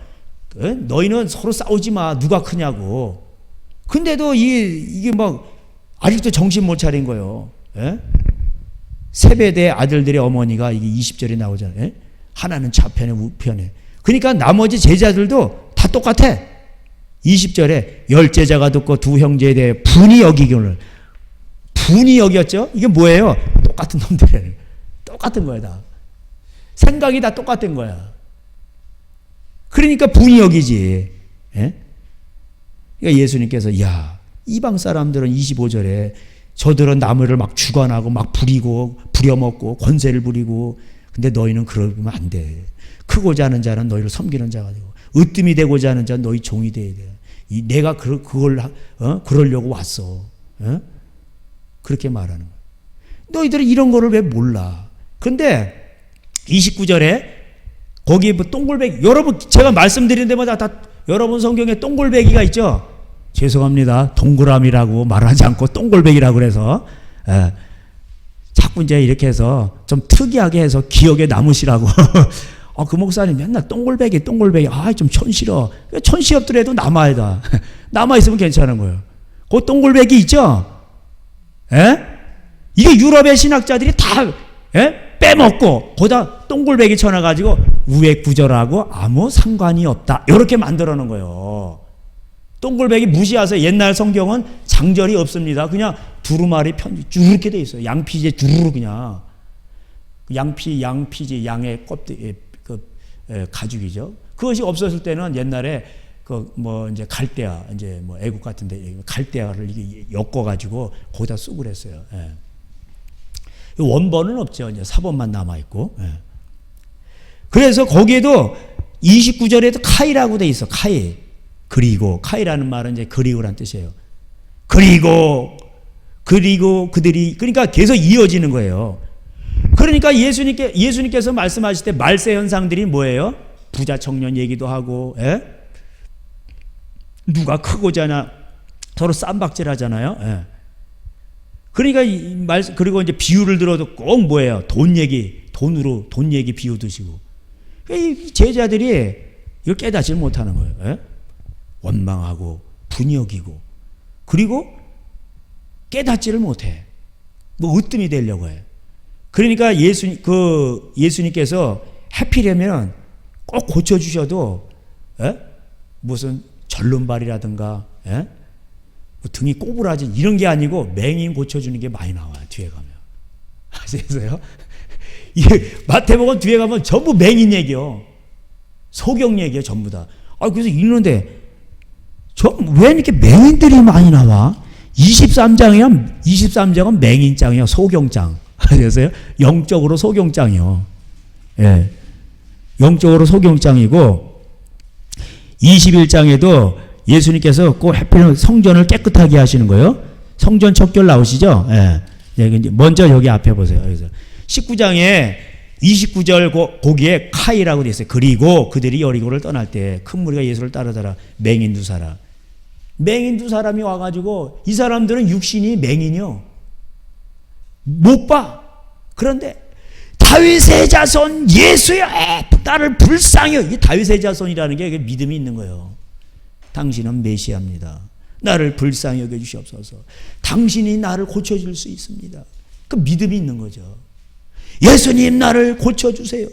너희는 서로 싸우지 마. 누가 크냐고. 근데도 이게 막 아직도 정신 못 차린 거예요. 세베대 아들들의 어머니가 이게 20절에 나오잖아요. 하나는 좌편에 우편에. 그러니까 나머지 제자들도 다 똑같아. 20절에 열 제자가 듣고 두 형제에 대해 분이 여기기를. 분이 여겼죠? 이게 뭐예요? 똑같은 놈들이에요. 똑같은 거야 다. 생각이 다 똑같은 거야. 그러니까 분이 여기지. 그러니까 예수님께서 이방 사람들은 25절에 저들은 나무를 막 주관하고 막 부리고 부려먹고 권세를 부리고 근데 너희는 그러면 안 돼. 크고자 하는 자는 너희를 섬기는 자가 되고 으뜸이 되고자 하는 자는 너희 종이 돼야 돼. 내가 그러려고 왔어. 그렇게 말하는 거야. 너희들은 이런 거를 왜 몰라. 근데 29절에 거기 뭐 동글배기 여러분 제가 말씀드린 데마다 다 여러분 성경에 동글배기가 있죠. 죄송합니다. 동그라미라고 말하지 않고 동글배기라고 그래서 자꾸 이제 이렇게 해서 좀 특이하게 해서 기억에 남으시라고. 그 목사님 맨날 동글배기 좀 촌스러워. 촌스럽더라도 남아야 돼. 남아있으면 괜찮은 거예요. 그 동글배기 있죠. 이게 유럽의 신학자들이 다 빼먹고 거기다 동글배기 쳐놔가지고 우애 구절하고 아무 상관이 없다. 이렇게 만들어 놓은 거예요. 동글배기 무시하세요. 옛날 성경은 장절이 없습니다. 그냥 두루마리 편지 쭉 이렇게 돼 있어요. 양피지에 두루루 그냥 양피지 양의 껍데기 가죽이죠. 그것이 없었을 때는 옛날에 이제 갈대아 이제 뭐 애국 같은데 갈대아를 이게 엮어가지고 거기다 쓰고 그랬어요. 원본은 없죠. 이제 사본만 남아 있고. 그래서 거기에도 29절에도 카이라고 돼 있어. 카이. 그리고 카이라는 말은 이제 그리고란 뜻이에요. 그리고 그들이 그러니까 계속 이어지는 거예요. 그러니까 예수님께서 말씀하실 때 말세 현상들이 뭐예요? 부자 청년 얘기도 하고, 누가 크고자 하나 서로 쌈박질하잖아요. 그러니까 그리고 이제 비유를 들어도 꼭 뭐예요? 돈 얘기 비유 드시고. 이 제자들이 이걸 깨닫지 못하는 거예요. 원망하고 분이 여기고 그리고 깨닫지를 못해. 뭐 으뜸이 되려고 해. 그러니까 예수님께서 해피려면 꼭 고쳐주셔도 무슨 절름발이라든가 뭐 등이 꼬부라진 이런 게 아니고 맹인 고쳐주는 게 많이 나와요. 뒤에 가면. 아시겠어요? 이게 마태복음 뒤에 가면 전부 맹인 얘기요. 소경 얘기요. 전부 다. 그래서 읽는데 왜 이렇게 맹인들이 많이 나와? 23장은 맹인장이요. 소경장. 아시겠어요? 영적으로 소경장이요. 예. 영적으로 소경장이고 21장에도 예수님께서 꼭 해필 성전을 깨끗하게 하시는 거예요. 성전 척결 나오시죠? 예. 먼저 여기 앞에 보세요. 그래서 19장에 29절 거기에 카이라고 되어 있어요. 그리고 그들이 여리고를 떠날 때 큰 무리가 예수를 따르더라. 맹인 두 사람. 맹인 두 사람이 와가지고 이 사람들은 육신이 맹인이요. 못 봐. 그런데 다윗의 자손 예수야 나를 불쌍히 이 다윗의 자손이라는 게 믿음이 있는 거예요. 당신은 메시아입니다. 나를 불쌍히 여겨주시옵소서. 당신이 나를 고쳐줄 수 있습니다. 그 믿음이 있는 거죠. 예수님 나를 고쳐주세요.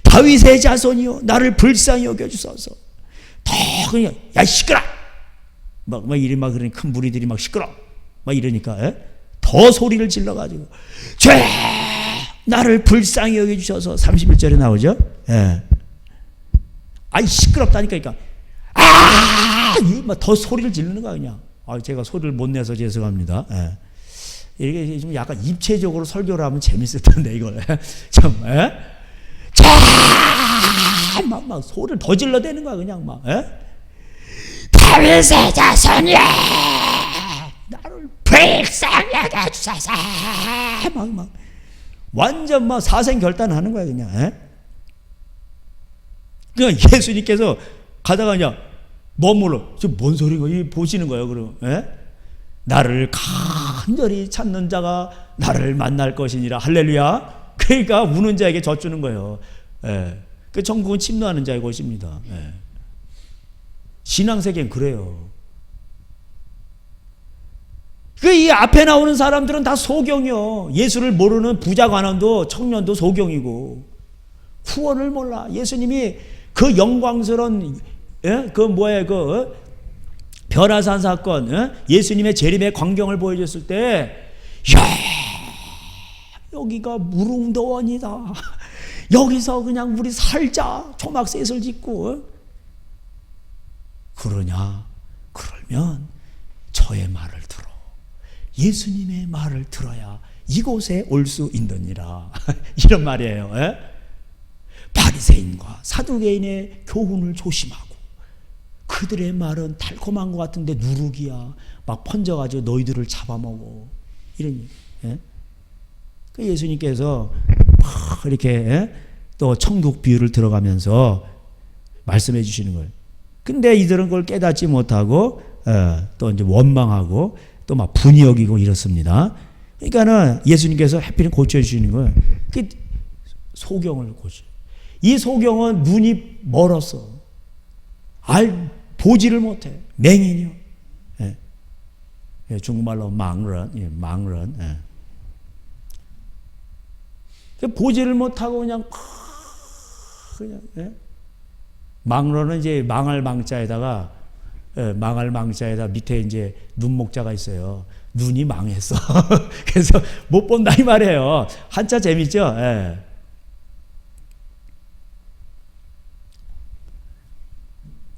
다윗의 자손이요 나를 불쌍히 여겨주소서. 더 그냥 야 시끄러 막 이리 막 그러니 큰 무리들이 막 시끄러 막 이러니까 더 소리를 질러가지고 죄 나를 불쌍히 여겨주셔서 31절에 나오죠. 예. 아이 시끄럽다니까 그러니까 더 소리를 지르는 거야 그냥. 제가 소리를 못 내서 죄송합니다. 예. 이게 좀 약간 입체적으로 설교를 하면 재밌을 텐데 이걸 참 막 소리를 더 질러대는 거야 그냥 막. 다윗의 자손이야 나를 불쌍히 여겨주소서 막 완전 막 사생결단하는 거야 그냥. 그냥 예수님께서 가다가 그냥 머물러 지금 뭔 소리가 보시는 거예요. 그럼 나를 간절히 찾는 자가 나를 만날 것이니라 할렐루야. 그러니까 우는 자에게 젖주는 거예요. 그 천국은 침노하는 자의 곳입니다. 신앙세계는 그래요. 이 앞에 나오는 사람들은 다 소경이요. 예수를 모르는 부자 관원도 청년도 소경이고 후원을 몰라. 예수님이 그 영광스러운 그 별아산 사건, 예수님의 재림의 광경을 보여줬을 때, 야, 여기가 무릉도원이다. 여기서 그냥 우리 살자. 초막셋을 짓고. 그러냐? 그러면 저의 말을 들어. 예수님의 말을 들어야 이곳에 올 수 있느니라. 이런 말이에요. 바리새인과 사두개인의 교훈을 조심하고 그들의 말은 달콤한 것 같은데 누룩이야. 막 번져가지고 너희들을 잡아먹어. 이런. 그 예수님께서 막 이렇게 또 천국 비유를 들어가면서 말씀해 주시는 거예요. 근데 이들은 그걸 깨닫지 못하고 또 이제 원망하고 또 막 분이 여기고 이렇습니다. 그러니까는 예수님께서 해필 고쳐주시는 거예요. 그 소경을 고쳐. 이 소경은 눈이 멀었어. 보지를 못해. 맹인이요. 중국말로 망런. 보지를 못하고 그냥 망론은 이제 망할 망자에다가 밑에 이제 눈목자가 있어요. 눈이 망했어. 그래서 못 본다 이 말이에요. 한자 재밌죠?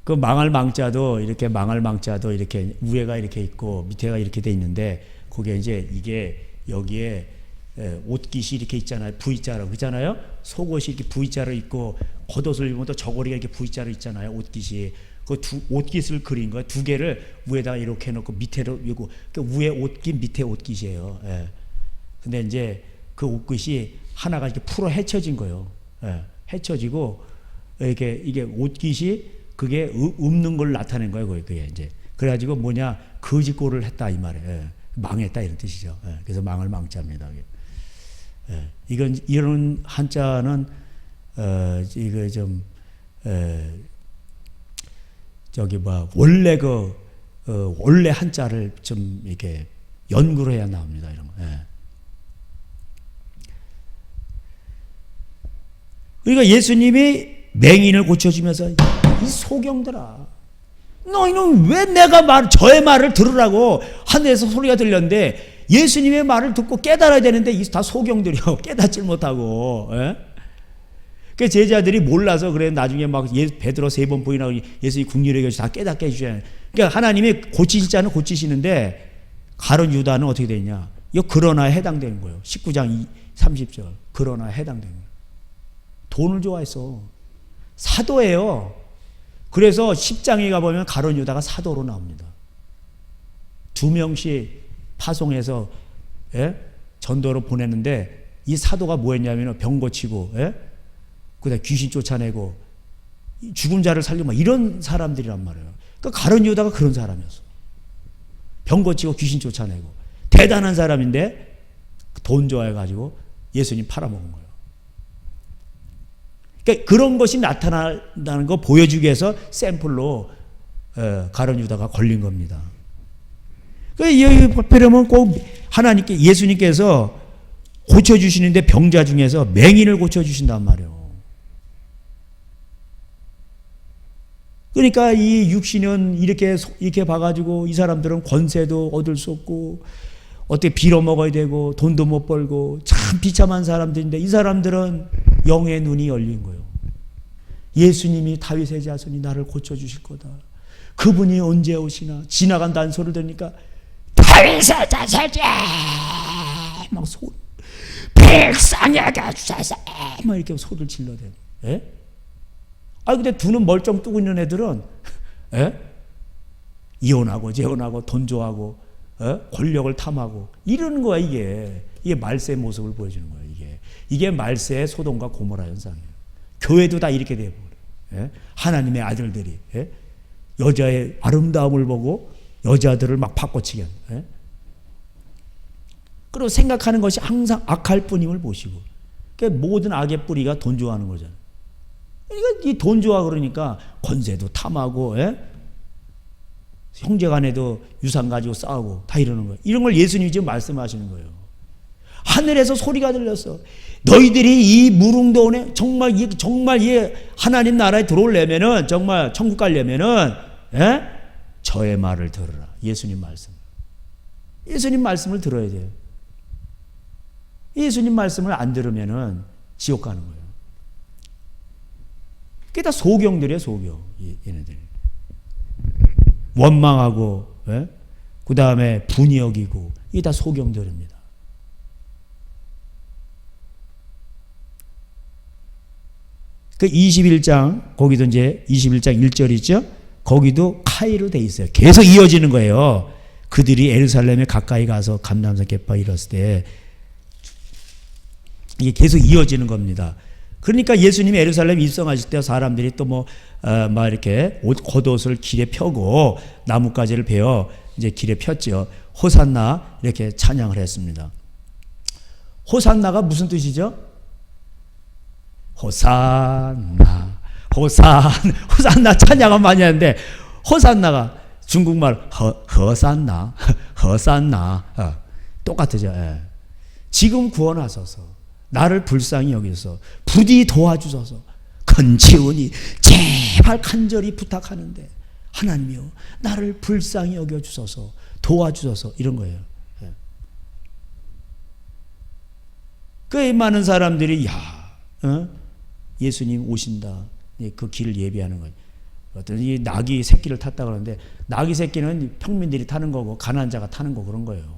그 망할 망자도 이렇게 위에가 이렇게 있고 밑에가 이렇게 돼 있는데 그게 이제 이게 여기에 옷깃이 이렇게 있잖아요. V자로 그렇잖아요. 속옷이 이렇게 V자로 있고 겉옷을 입으면 또 저고리가 이렇게 V자로 있잖아요. 옷깃이 그 옷깃을 그린 거예요. 두 개를 위에다가 이렇게 해놓고 밑에로 이고 그 위에 옷깃 밑에 옷깃이에요. 근데 이제 그 옷깃이 하나가 이렇게 풀어 헤쳐진 거예요. 헤쳐지고 이게 옷깃이 그게 없는 걸 나타낸 거예요. 그게 이제 그래가지고 뭐냐 거짓골을 했다 이 말이에요. 망했다 이런 뜻이죠. 그래서 망을 망자입니다. 이런 한자는 이거 좀 원래 원래 한자를 좀 이렇게 연구를 해야 나옵니다. 이런 거. 그러니까 예수님이 맹인을 고쳐주면서 이 소경들아 너희는 왜 저의 말을 들으라고 하늘에서 소리가 들렸는데 예수님의 말을 듣고 깨달아야 되는데 이 다 소경들이요. 깨닫질 못하고. 그 제자들이 몰라서 그래. 나중에 막 베드로 3번 보이나 예수님 국률의 것이 다 깨닫게 해주잖아요. 그러니까 하나님이 고치실 자는 고치시는데 가룟 유다는 어떻게 되냐? 이거 그러나에 해당되는 거예요. 19장 30절. 그러나에 해당되는 거예요. 돈을 좋아했어. 사도예요. 그래서 10장에 가보면 가룟 유다가 사도로 나옵니다. 2명씩 파송해서 전도로 보냈는데 이 사도가 뭐 했냐면 병 고치고 그다음에 귀신 쫓아내고 죽은 자를 살리고 이런 사람들이란 말이에요. 그러니까 가룟 유다가 그런 사람이었어. 병 고치고 귀신 쫓아내고 대단한 사람인데 돈 좋아해가지고 예수님 팔아먹은 거예요. 그러니까 그런 것이 나타난다는 거 보여주기 위해서 샘플로 가룟 유다가 걸린 겁니다. 여기 보면 꼭 하나님께 예수님께서 고쳐주시는데 병자 중에서 맹인을 고쳐주신단 말이에요. 그러니까 이 육신은 이렇게 봐가지고 이 사람들은 권세도 얻을 수 없고 어떻게 빌어먹어야 되고 돈도 못 벌고 참 비참한 사람들인데 이 사람들은 영의 눈이 열린 거예요. 예수님이 다윗의 자손이 나를 고쳐주실 거다. 그분이 언제 오시나. 지나간다는 소리를 들으니까 다윗의 자손이 막 백성에게 주소서 막 이렇게 소리를 질러대요. 근데 두 눈 멀쩡 뜨고 있는 애들은 이혼하고 재혼하고 돈 좋아하고 권력을 탐하고 이러는 거야. 이게 말세의 모습을 보여주는 거예요. 이게 말세의 소돔과 고모라 현상이에요. 교회도 다 이렇게 돼요. 하나님의 아들들이 여자의 아름다움을 보고 여자들을 막 바꿔치기 하는. 그리고 생각하는 것이 항상 악할 뿐임을 보시고. 그러니까 모든 악의 뿌리가 돈 좋아하는 거잖아요. 그러니까 이 돈 좋아 그러니까 권세도 탐하고 형제간에도 유산 가지고 싸우고 다 이러는 거예요. 이런 걸 예수님이 지금 말씀하시는 거예요. 하늘에서 소리가 들렸어. 너희들이 이 무릉도원에 정말 이 하나님 나라에 들어오려면은 정말 천국 가려면은 저의 말을 들으라. 예수님 말씀을 들어야 돼요. 예수님 말씀을 안 들으면은 지옥 가는 거예요. 그게 다 소경들이에요. 소경. 얘네들 원망하고 그 다음에 분이 여기고 이게 다 소경들입니다. 그 21장 거기도 이제 21장 1절 있죠. 거기도 카이로 돼 있어요. 계속 이어지는 거예요. 그들이 예루살렘에 가까이 가서 감람산 갯바 이뤘을 때 이게 계속 이어지는 겁니다. 그러니까 예수님이 예루살렘 입성하실 때 사람들이 또 막 이렇게 겉옷을 길에 펴고 나뭇가지를 베어 이제 길에 폈죠. 호산나 이렇게 찬양을 했습니다. 호산나가 무슨 뜻이죠? 호산나 찬양은 많이 하는데 호산나가 중국말 허산나 똑같으죠. 지금 구원하소서. 나를 불쌍히 여기서 부디 도와주소서.恳치오니 제발 간절히 부탁하는데 하나님이여 나를 불쌍히 여겨주소서. 도와주소서. 이런 거예요. 꽤 많은 사람들이 예수님 오신다. 그 길을 예비하는 거예요. 어떤 이 나귀 새끼를 탔다 그러는데 나귀 새끼는 평민들이 타는 거고 가난한 자가 타는 거 그런 거예요.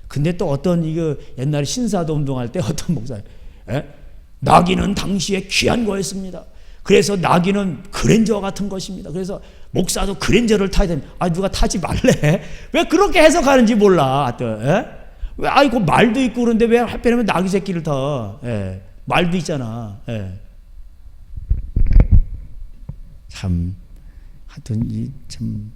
근데 또 어떤 이거 옛날에 신사도 운동할 때 어떤 목사 나귀는 당시에 귀한 거였습니다. 그래서 나귀는 그랜저와 같은 것입니다. 그래서 목사도 그랜저를 타야 됩니다. 누가 타지 말래? 왜 그렇게 해석하는지 몰라. 또 왜 아이고 말도 있고 그런데 왜 하필이면 나귀 새끼를 타? 말도 있잖아. 참 하여튼 참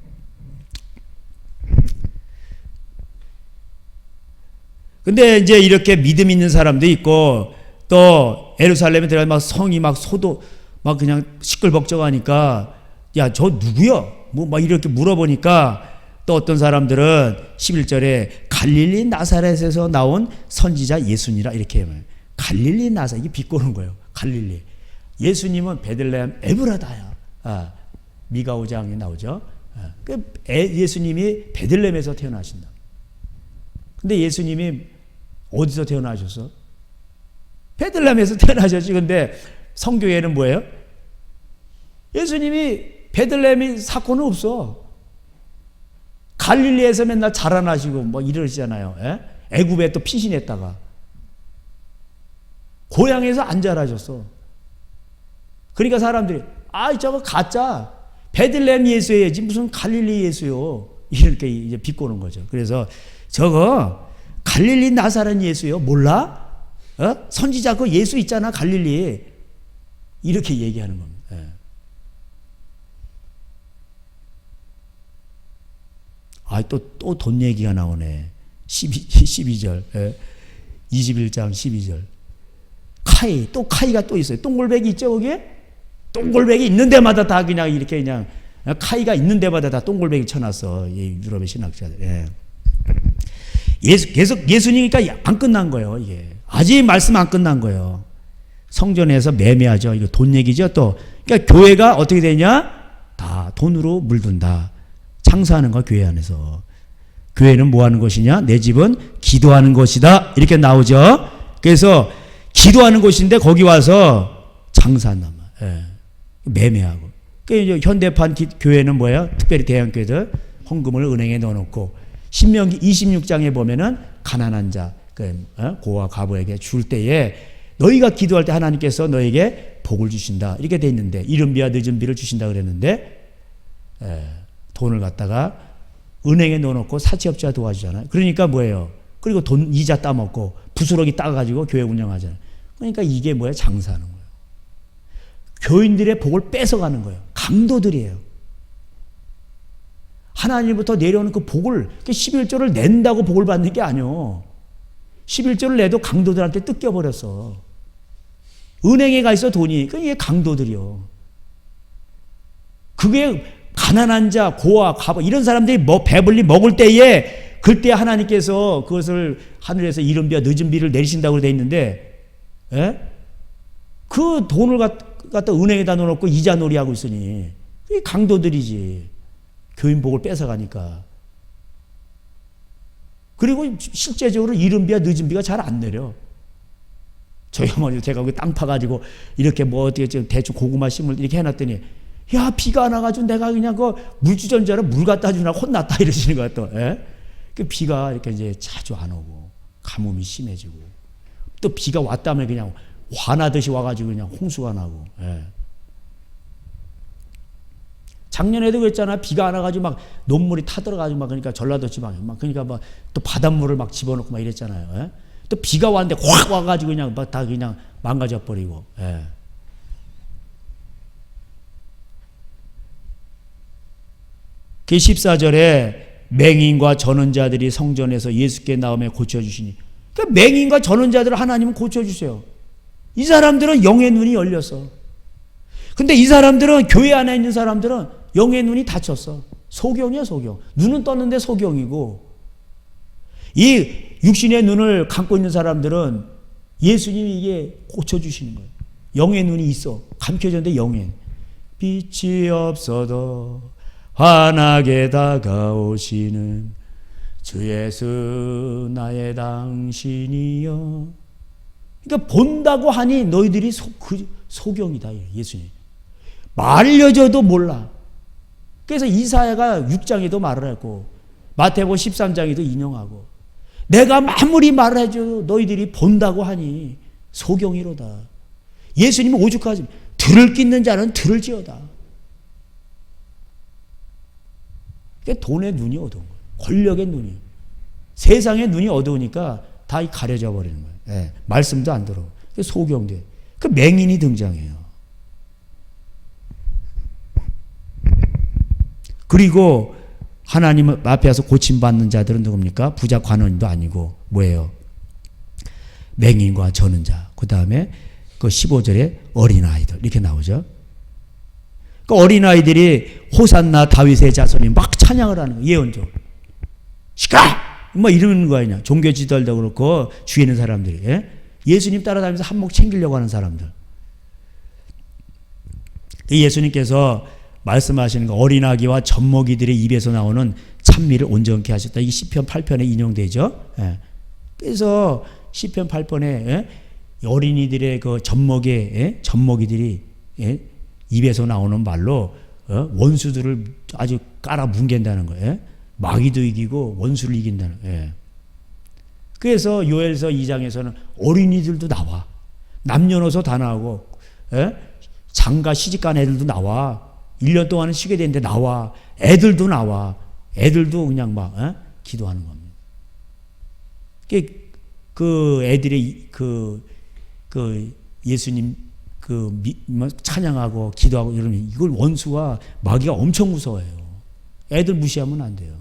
근데 이제 이렇게 믿음 있는 사람도 있고 또 예루살렘에 들어가 막 성이 막 소도 막 그냥 시끌벅적하니까 야 저 누구야? 뭐 막 이렇게 물어보니까 또 어떤 사람들은 11절에 갈릴리 나사렛에서 나온 선지자 예수니라 이렇게 해요. 갈릴리 나사렛 이게 비꼬는 거예요. 갈릴리 예수님은 베들레헴 에브라다야. 미가 5장에 나오죠. 예수님이 베들레헴에서 태어나신다. 근데 예수님이 어디서 태어나셨어? 베들레헴에서 태어나셨지. 근데 성경에는 뭐예요? 예수님이 베들레헴이 사건은 없어. 갈릴리에서 맨날 자라나시고 뭐 이러시잖아요. 애굽에 또 피신했다가 고향에서 안 자라셨어. 그러니까 사람들이 저거 가짜 베들레헴 예수여야지 무슨 갈릴리 예수요, 이렇게 이제 비꼬는 거죠. 그래서 저거 갈릴리 나사렛 예수요 몰라? 선지자 그 예수 있잖아 갈릴리, 이렇게 얘기하는 겁니다. 또 돈 얘기가 나오네. 12절 21장 12절 카이가 또 있어요. 똥골백이 있죠 거기에? 똥골백이 있는 데마다 다 그냥 이렇게 그냥 카이가 있는 데마다 다 똥골백이 쳐놨어. 유럽의 신학자들. 계속 예수님이니까 안 끝난 거예요. 이게 아직 말씀 안 끝난 거예요. 성전에서 매매하죠. 이거 돈 얘기죠. 또 그러니까 교회가 어떻게 되냐? 다 돈으로 물든다. 창사하는 거 교회 안에서. 교회는 뭐 하는 것이냐? 내 집은 기도하는 것이다. 이렇게 나오죠. 그래서 기도하는 곳인데 거기 와서 장사한단 말이에요. 매매하고. 그러니까 현대판 교회는 뭐야? 특별히 대형교회들 헌금을 은행에 넣어놓고 신명기 26장에 보면은 가난한 자, 고와 과부에게 줄 때에 너희가 기도할 때 하나님께서 너에게 복을 주신다. 이렇게 돼 있는데 이른 비와 늦은 비를 주신다 그랬는데 돈을 갖다가 은행에 넣어놓고 사채업자 도와주잖아요. 그러니까 뭐예요? 그리고 돈 이자 따먹고 부스러기 따가지고 교회 운영하잖아요. 그러니까 이게 뭐예요? 장사하는 거예요. 교인들의 복을 뺏어가는 거예요. 강도들이에요. 하나님부터 내려오는 그 복을 11조를 낸다고 복을 받는 게 아니에요. 11조를 내도 강도들한테 뜯겨버렸어. 은행에 가 있어 돈이. 그게 강도들이요. 그게 가난한 자, 고아, 과부 이런 사람들이 배불리 먹을 때에 그때 하나님께서 그것을 하늘에서 이른 비와 늦은 비를 내리신다고 되어 있는데 그 돈을 갖다 은행에다 넣어놓고 이자 놀이하고 있으니 그게 강도들이지. 교인 복을 뺏어가니까. 그리고 실제적으로 이른 비와 늦은 비가 잘 안 내려. 저희 어머니도 제가 땅 파가지고 이렇게 뭐 어떻게 대충 고구마 심을 이렇게 해놨더니 야 비가 안 와가지고 내가 그냥 그 물주전자로 물 갖다 주나 혼났다 이러시는 것 같아. 그 비가 이렇게 이제 자주 안 오고 가뭄이 심해지고 또 비가 왔다면 그냥 화나듯이 와가지고 그냥 홍수가 나고. 작년에도 그랬잖아. 비가 안 와가지고 막 논물이 타들어가지고 막 그러니까 전라도 지방에 막 그러니까 막 또 바닷물을 막 집어넣고 막 이랬잖아요. 또 비가 왔는데 확 와가지고 그냥 막 다 그냥 망가져 버리고. 그 14절에 맹인과 전원자들이 성전에서 예수께 나오며 고쳐주시니. 그러니까 맹인과 전원자들을 하나님은 고쳐주세요. 이 사람들은 영의 눈이 열렸어. 근데 이 사람들은 교회 안에 있는 사람들은 영의 눈이 닫혔어. 소경이야 소경. 눈은 떴는데 소경이고 이 육신의 눈을 감고 있는 사람들은 예수님이 이게 고쳐주시는 거예요. 영의 눈이 있어. 감춰졌는데 영의 빛이 없어도 환하게 다가오시는 주 예수 나의 당신이여. 그러니까 본다고 하니 너희들이 소경이다. 예수님. 말려줘도 몰라. 그래서 이사야가 6장에도 말을 했고 마태복음 13장에도 인용하고 내가 아무리 말을 해줘도 너희들이 본다고 하니 소경이로다. 예수님은 오죽하지 들을 끼는 자는 들을지어다. 그러니까 돈의 눈이 어두운 거예요. 권력의 눈이. 세상의 눈이 어두우니까 다 가려져 버리는 거예요. 말씀도 안 들어. 소경돼. 그 맹인이 등장해요. 그리고 하나님 앞에서 고침받는 자들은 누굽니까? 부자 관원도 아니고 뭐예요? 맹인과 저는 자. 그 다음에 그 15절에 어린아이들 이렇게 나오죠. 그 어린아이들이 호산나 다윗의 자손이 막 찬양을 하는 거예요. 예언적으로. 시까! 뭐 이러는 거 아니냐. 종교 지도자도 그렇고 주위에 있는 사람들이. 예수님 따라다니면서 한몫 챙기려고 하는 사람들. 예수님께서 말씀하시는 거 어린아기와 젖먹이들의 입에서 나오는 찬미를 온전케 하셨다. 이게 시편 8편에 인용되죠. 예. 그래서 시편 8편에 예? 어린이들의 그 젖먹이들이 예? 입에서 나오는 말로 원수들을 아주 깔아 뭉갠다는 거예요. 마귀도 이기고 원수를 이긴다는 거예요. 예. 그래서 요엘서 2장에서는 어린이들도 나와. 남녀노소 다 나오고 예? 장가 시집간 애들도 나와. 1년 동안은 쉬게 되는데 나와. 애들도 나와. 애들도 그냥 막 기도하는 겁니다. 그 애들의 그 예수님 찬양하고 기도하고 이러면 이걸 원수가 마귀가 엄청 무서워해요. 애들 무시하면 안 돼요.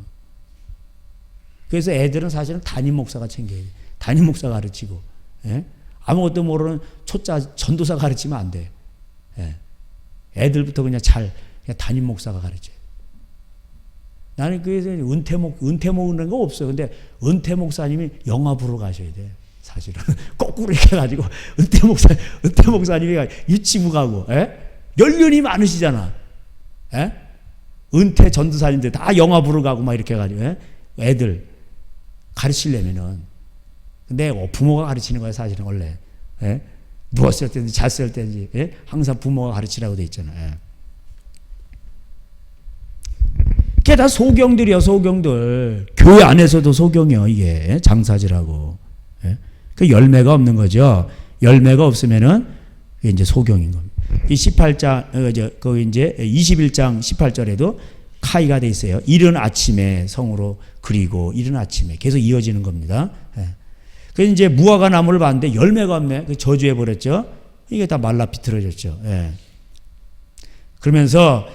그래서 애들은 사실은 담임 목사가 챙겨야 돼. 담임 목사 가르치고 예? 아무것도 모르는 초짜 전도사 가르치면 안 돼. 예. 애들부터 그냥 담임 목사가 가르쳐요. 나는 그래서 은퇴 목는 거 없어요. 근데 은퇴 목사님이 영화 보러 가셔야 돼. 사실은 거꾸로 이렇게 해가지고 은퇴 목사님이 유치부 가고 연륜이 많으시잖아. 은퇴 전도사님들 다 영화 보러 가고 막 이렇게 해가지고 애들 가르치려면은 근데 부모가 가르치는 거야 사실은 원래. 누웠을 때든지 잤을 때든지 항상 부모가 가르치라고 돼 있잖아요. 그게 다 소경들이야, 소경들. 교회 안에서도 소경이요, 이게. 장사지라고. 그 열매가 없는 거죠. 열매가 없으면은 이게 이제 소경인 겁니다. 이 18장, 거기 이제 21장 18절에도 카이가 돼 있어요. 이른 아침에 성으로 그리고 이른 아침에 계속 이어지는 겁니다. 그래서 이제 무화과 나무를 봤는데 열매가 없네. 그 저주해 버렸죠. 이게 다 말라 비틀어졌죠. 그러면서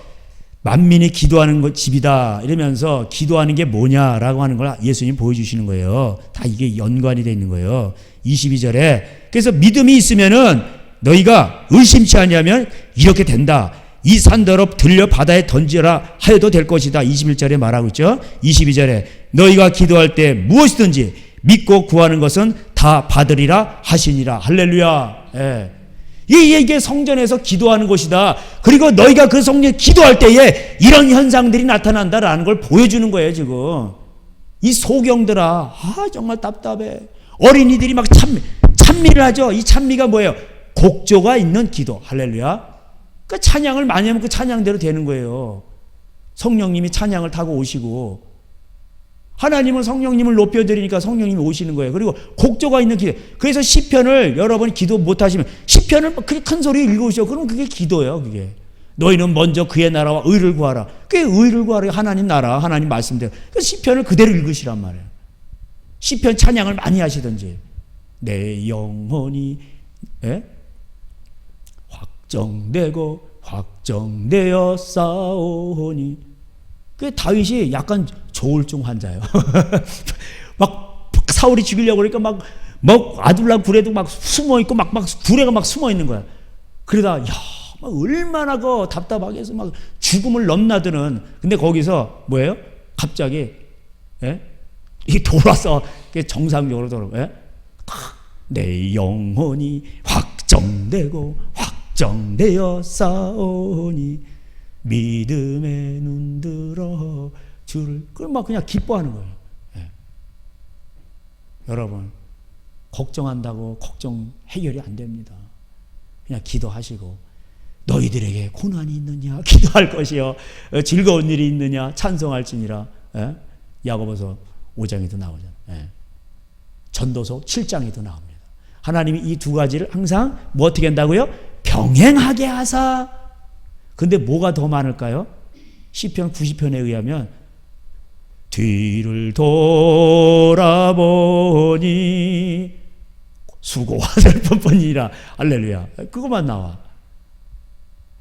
만민이 기도하는 것 집이다 이러면서 기도하는 게 뭐냐라고 하는 걸 예수님 보여주시는 거예요. 다 이게 연관이 되어 있는 거예요. 22절에 그래서 믿음이 있으면은 너희가 의심치 아니하면 이렇게 된다. 이 산더러 들려 바다에 던지라 하여도 될 것이다. 21절에 말하고 있죠. 22절에 너희가 기도할 때 무엇이든지 믿고 구하는 것은 다 받으리라 하시니라. 할렐루야. 이게 성전에서 기도하는 곳이다. 그리고 너희가 그 성전에 기도할 때에 이런 현상들이 나타난다라는 걸 보여주는 거예요, 지금. 이 소경들아, 정말 답답해. 어린이들이 막 찬미를 하죠. 이 찬미가 뭐예요? 곡조가 있는 기도. 할렐루야. 그 찬양을 많이 하면 그 찬양대로 되는 거예요. 성령님이 찬양을 타고 오시고, 하나님은 성령님을 높여드리니까 성령님이 오시는 거예요. 그리고 곡조가 있는 기도. 그래서 시편을 여러분이 기도 못하시면 시편을 그렇게 큰 소리 읽으시오. 그럼 그게 기도예요. 그게. 너희는 먼저 그의 나라와 의를 구하라. 그게 의를 구하라. 하나님 나라, 하나님 말씀대로. 시편을 그대로 읽으시란 말이에요. 시편 찬양을 많이 하시든지. 내 영혼이 확정되어 싸우니. 그 다윗이 약간 조울증 환자예요. 막 사울이 죽이려고 그러니까 막 아둘람 굴에도 막 숨어 있고 막 굴에가 막 숨어 있는 거야. 그러다 막 얼마나 그 답답하게 해서 막 죽음을 넘나드는. 근데 거기서 뭐예요? 갑자기 이 돌아서 정상적으로 돌아오고 내 영혼이 확정되어 싸우니 믿음에 눈들어 주를. 그럼 막 그냥 기뻐하는 거예요. 여러분, 걱정한다고 걱정 해결이 안 됩니다. 그냥 기도하시고 너희들에게 고난이 있느냐 기도할 것이요 즐거운 일이 있느냐 찬송할지니라. 야고보서 5장에도 나오잖아요. 전도서 7장에도 나옵니다. 하나님이 이 두 가지를 항상 뭐 어떻게 한다고요? 병행하게 하사. 근데 뭐가 더 많을까요? 시편 90편에 의하면 뒤를 돌아보니 수고가 될 뿐이라. 할렐루야. 그것만 나와.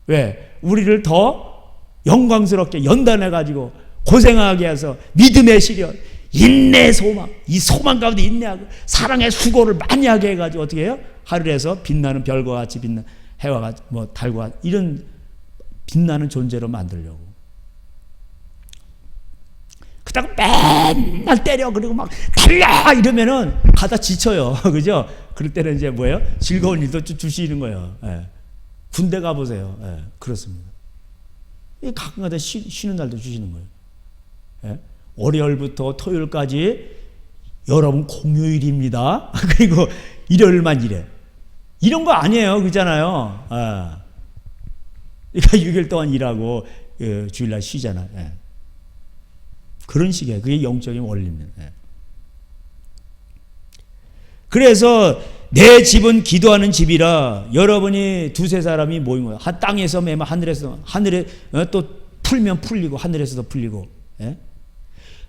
왜? 우리를 더 영광스럽게 연단해가지고 고생하게 해서 믿음의 시련, 인내, 소망, 이 소망 가운데 인내하고 사랑의 수고를 많이 하게 해가지고 어떻게 해요? 하늘에서 빛나는 별과 같이 빛나는 해와 같이 달과 같이 이런 빛나는 존재로 만들려고. 그다가 맨날 때려. 그리고 막 달려 이러면은 가다 지쳐요. 그죠? 그럴 때는 이제 뭐예요? 즐거운 일도 주시는 거예요. 군대 가보세요. 그렇습니다. 가끔가다 쉬는 날도 주시는 거예요. 예? 월요일부터 토요일까지 여러분 공휴일입니다. 그리고 일요일만 일해. 이런 거 아니에요. 그렇잖아요. 아. 그러니까 6일 동안 일하고 주일날 쉬잖아요. 예. 그런 식이에요. 그게 영적인 원리입니다. 예. 그래서 내 집은 기도하는 집이라 여러분이 두세 사람이 모인 거예요. 땅에서 매면 하늘에 또 풀면 풀리고 하늘에서도 풀리고. 예?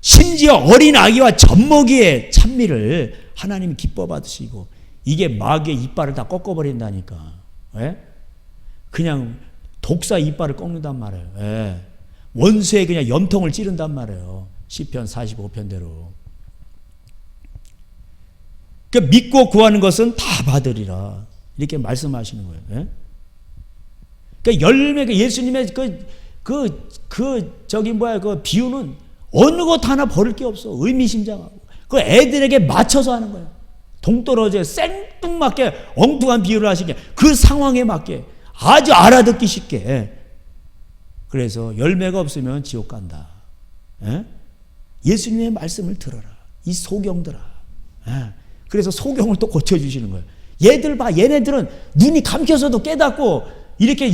심지어 어린 아기와 젖먹이의 찬미를 하나님이 기뻐 받으시고 이게 마귀의 이빨을 다 꺾어버린다니까. 예? 그냥 독사 이빨을 꺾는단 말이에요. 예. 원수의 그냥 염통을 찌른단 말이에요. 시편 45편대로. 그러니까 믿고 구하는 것은 다 받으리라. 이렇게 말씀하시는 거예요. 예? 그러니까 열매가 예수님의 그 비유는 어느 것 하나 버릴 게 없어. 의미심장하고. 그 애들에게 맞춰서 하는 거예요. 동떨어져 생뚱맞게 엉뚱한 비유를 하시게 그 상황에 맞게 아주 알아듣기 쉽게. 그래서 열매가 없으면 지옥 간다. 예? 예수님의 말씀을 들어라. 이 소경들아. 예? 그래서 소경을 또 고쳐주시는 거예요. 얘들 봐. 얘네들은 눈이 감겨서도 깨닫고 이렇게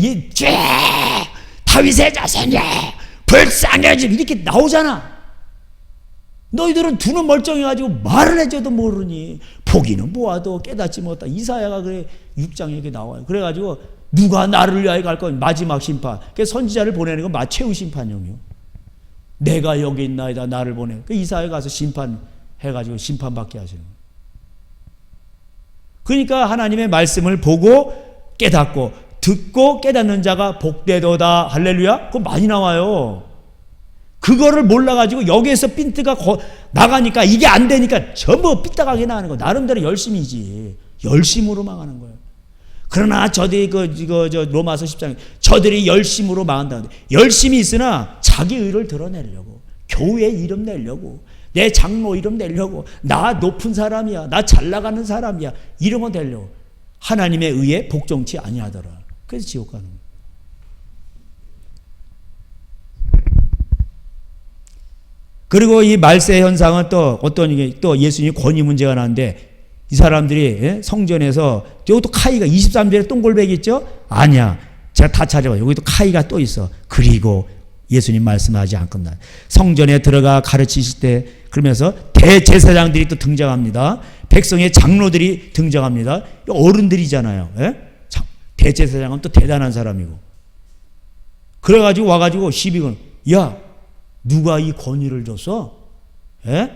다윗의 자손이야 불쌍해지 이렇게 나오잖아. 너희들은 두는 멀쩡해가지고 말을 해줘도 모르니 보기는 보아도 깨닫지 못하다. 이사야가 그래 6장에 이렇게 나와요. 그래가지고 누가 나를 위하여 갈 건 마지막 심판. 그래서 선지자를 보내는 건 최후 심판용이요. 내가 여기 있나이다 나를 보내. 그 이사야 가서 심판해가지고 심판받게 하시는 거예요. 그러니까 하나님의 말씀을 보고 깨닫고 듣고 깨닫는 자가 복되도다. 할렐루야. 그거 많이 나와요. 그거를 몰라가지고 여기에서 핀트가 나가니까 이게 안 되니까 전부 삐딱하게 나가는 거. 나름대로 열심이지. 열심으로 망하는 거예요. 그러나 저들이 로마서 10장에 저들이 열심으로 망한다. 열심이 있으나 자기 의를 드러내려고, 교회 이름 내려고, 내 장로 이름 내려고, 나 높은 사람이야, 나 잘 나가는 사람이야, 이런 거 내려고 하나님의 의에 복종치 아니하더라. 그래서 지옥 가는 거예요. 그리고 이 말세 현상은 또 어떤 이게 또 예수님 권위 문제가 나는데 이 사람들이 성전에서 여기 또 카이가 23절에 똥골백이 있죠? 아니야. 제가 다 찾아봐요. 여기 또 카이가 또 있어. 그리고 예수님 말씀하지 않겠나. 성전에 들어가 가르치실 때 그러면서 대제사장들이 또 등장합니다. 백성의 장로들이 등장합니다. 어른들이잖아요. 예? 대제사장은 또 대단한 사람이고. 그래가지고 와가지고 시비건 야 누가 이 권위를 줬어? 예?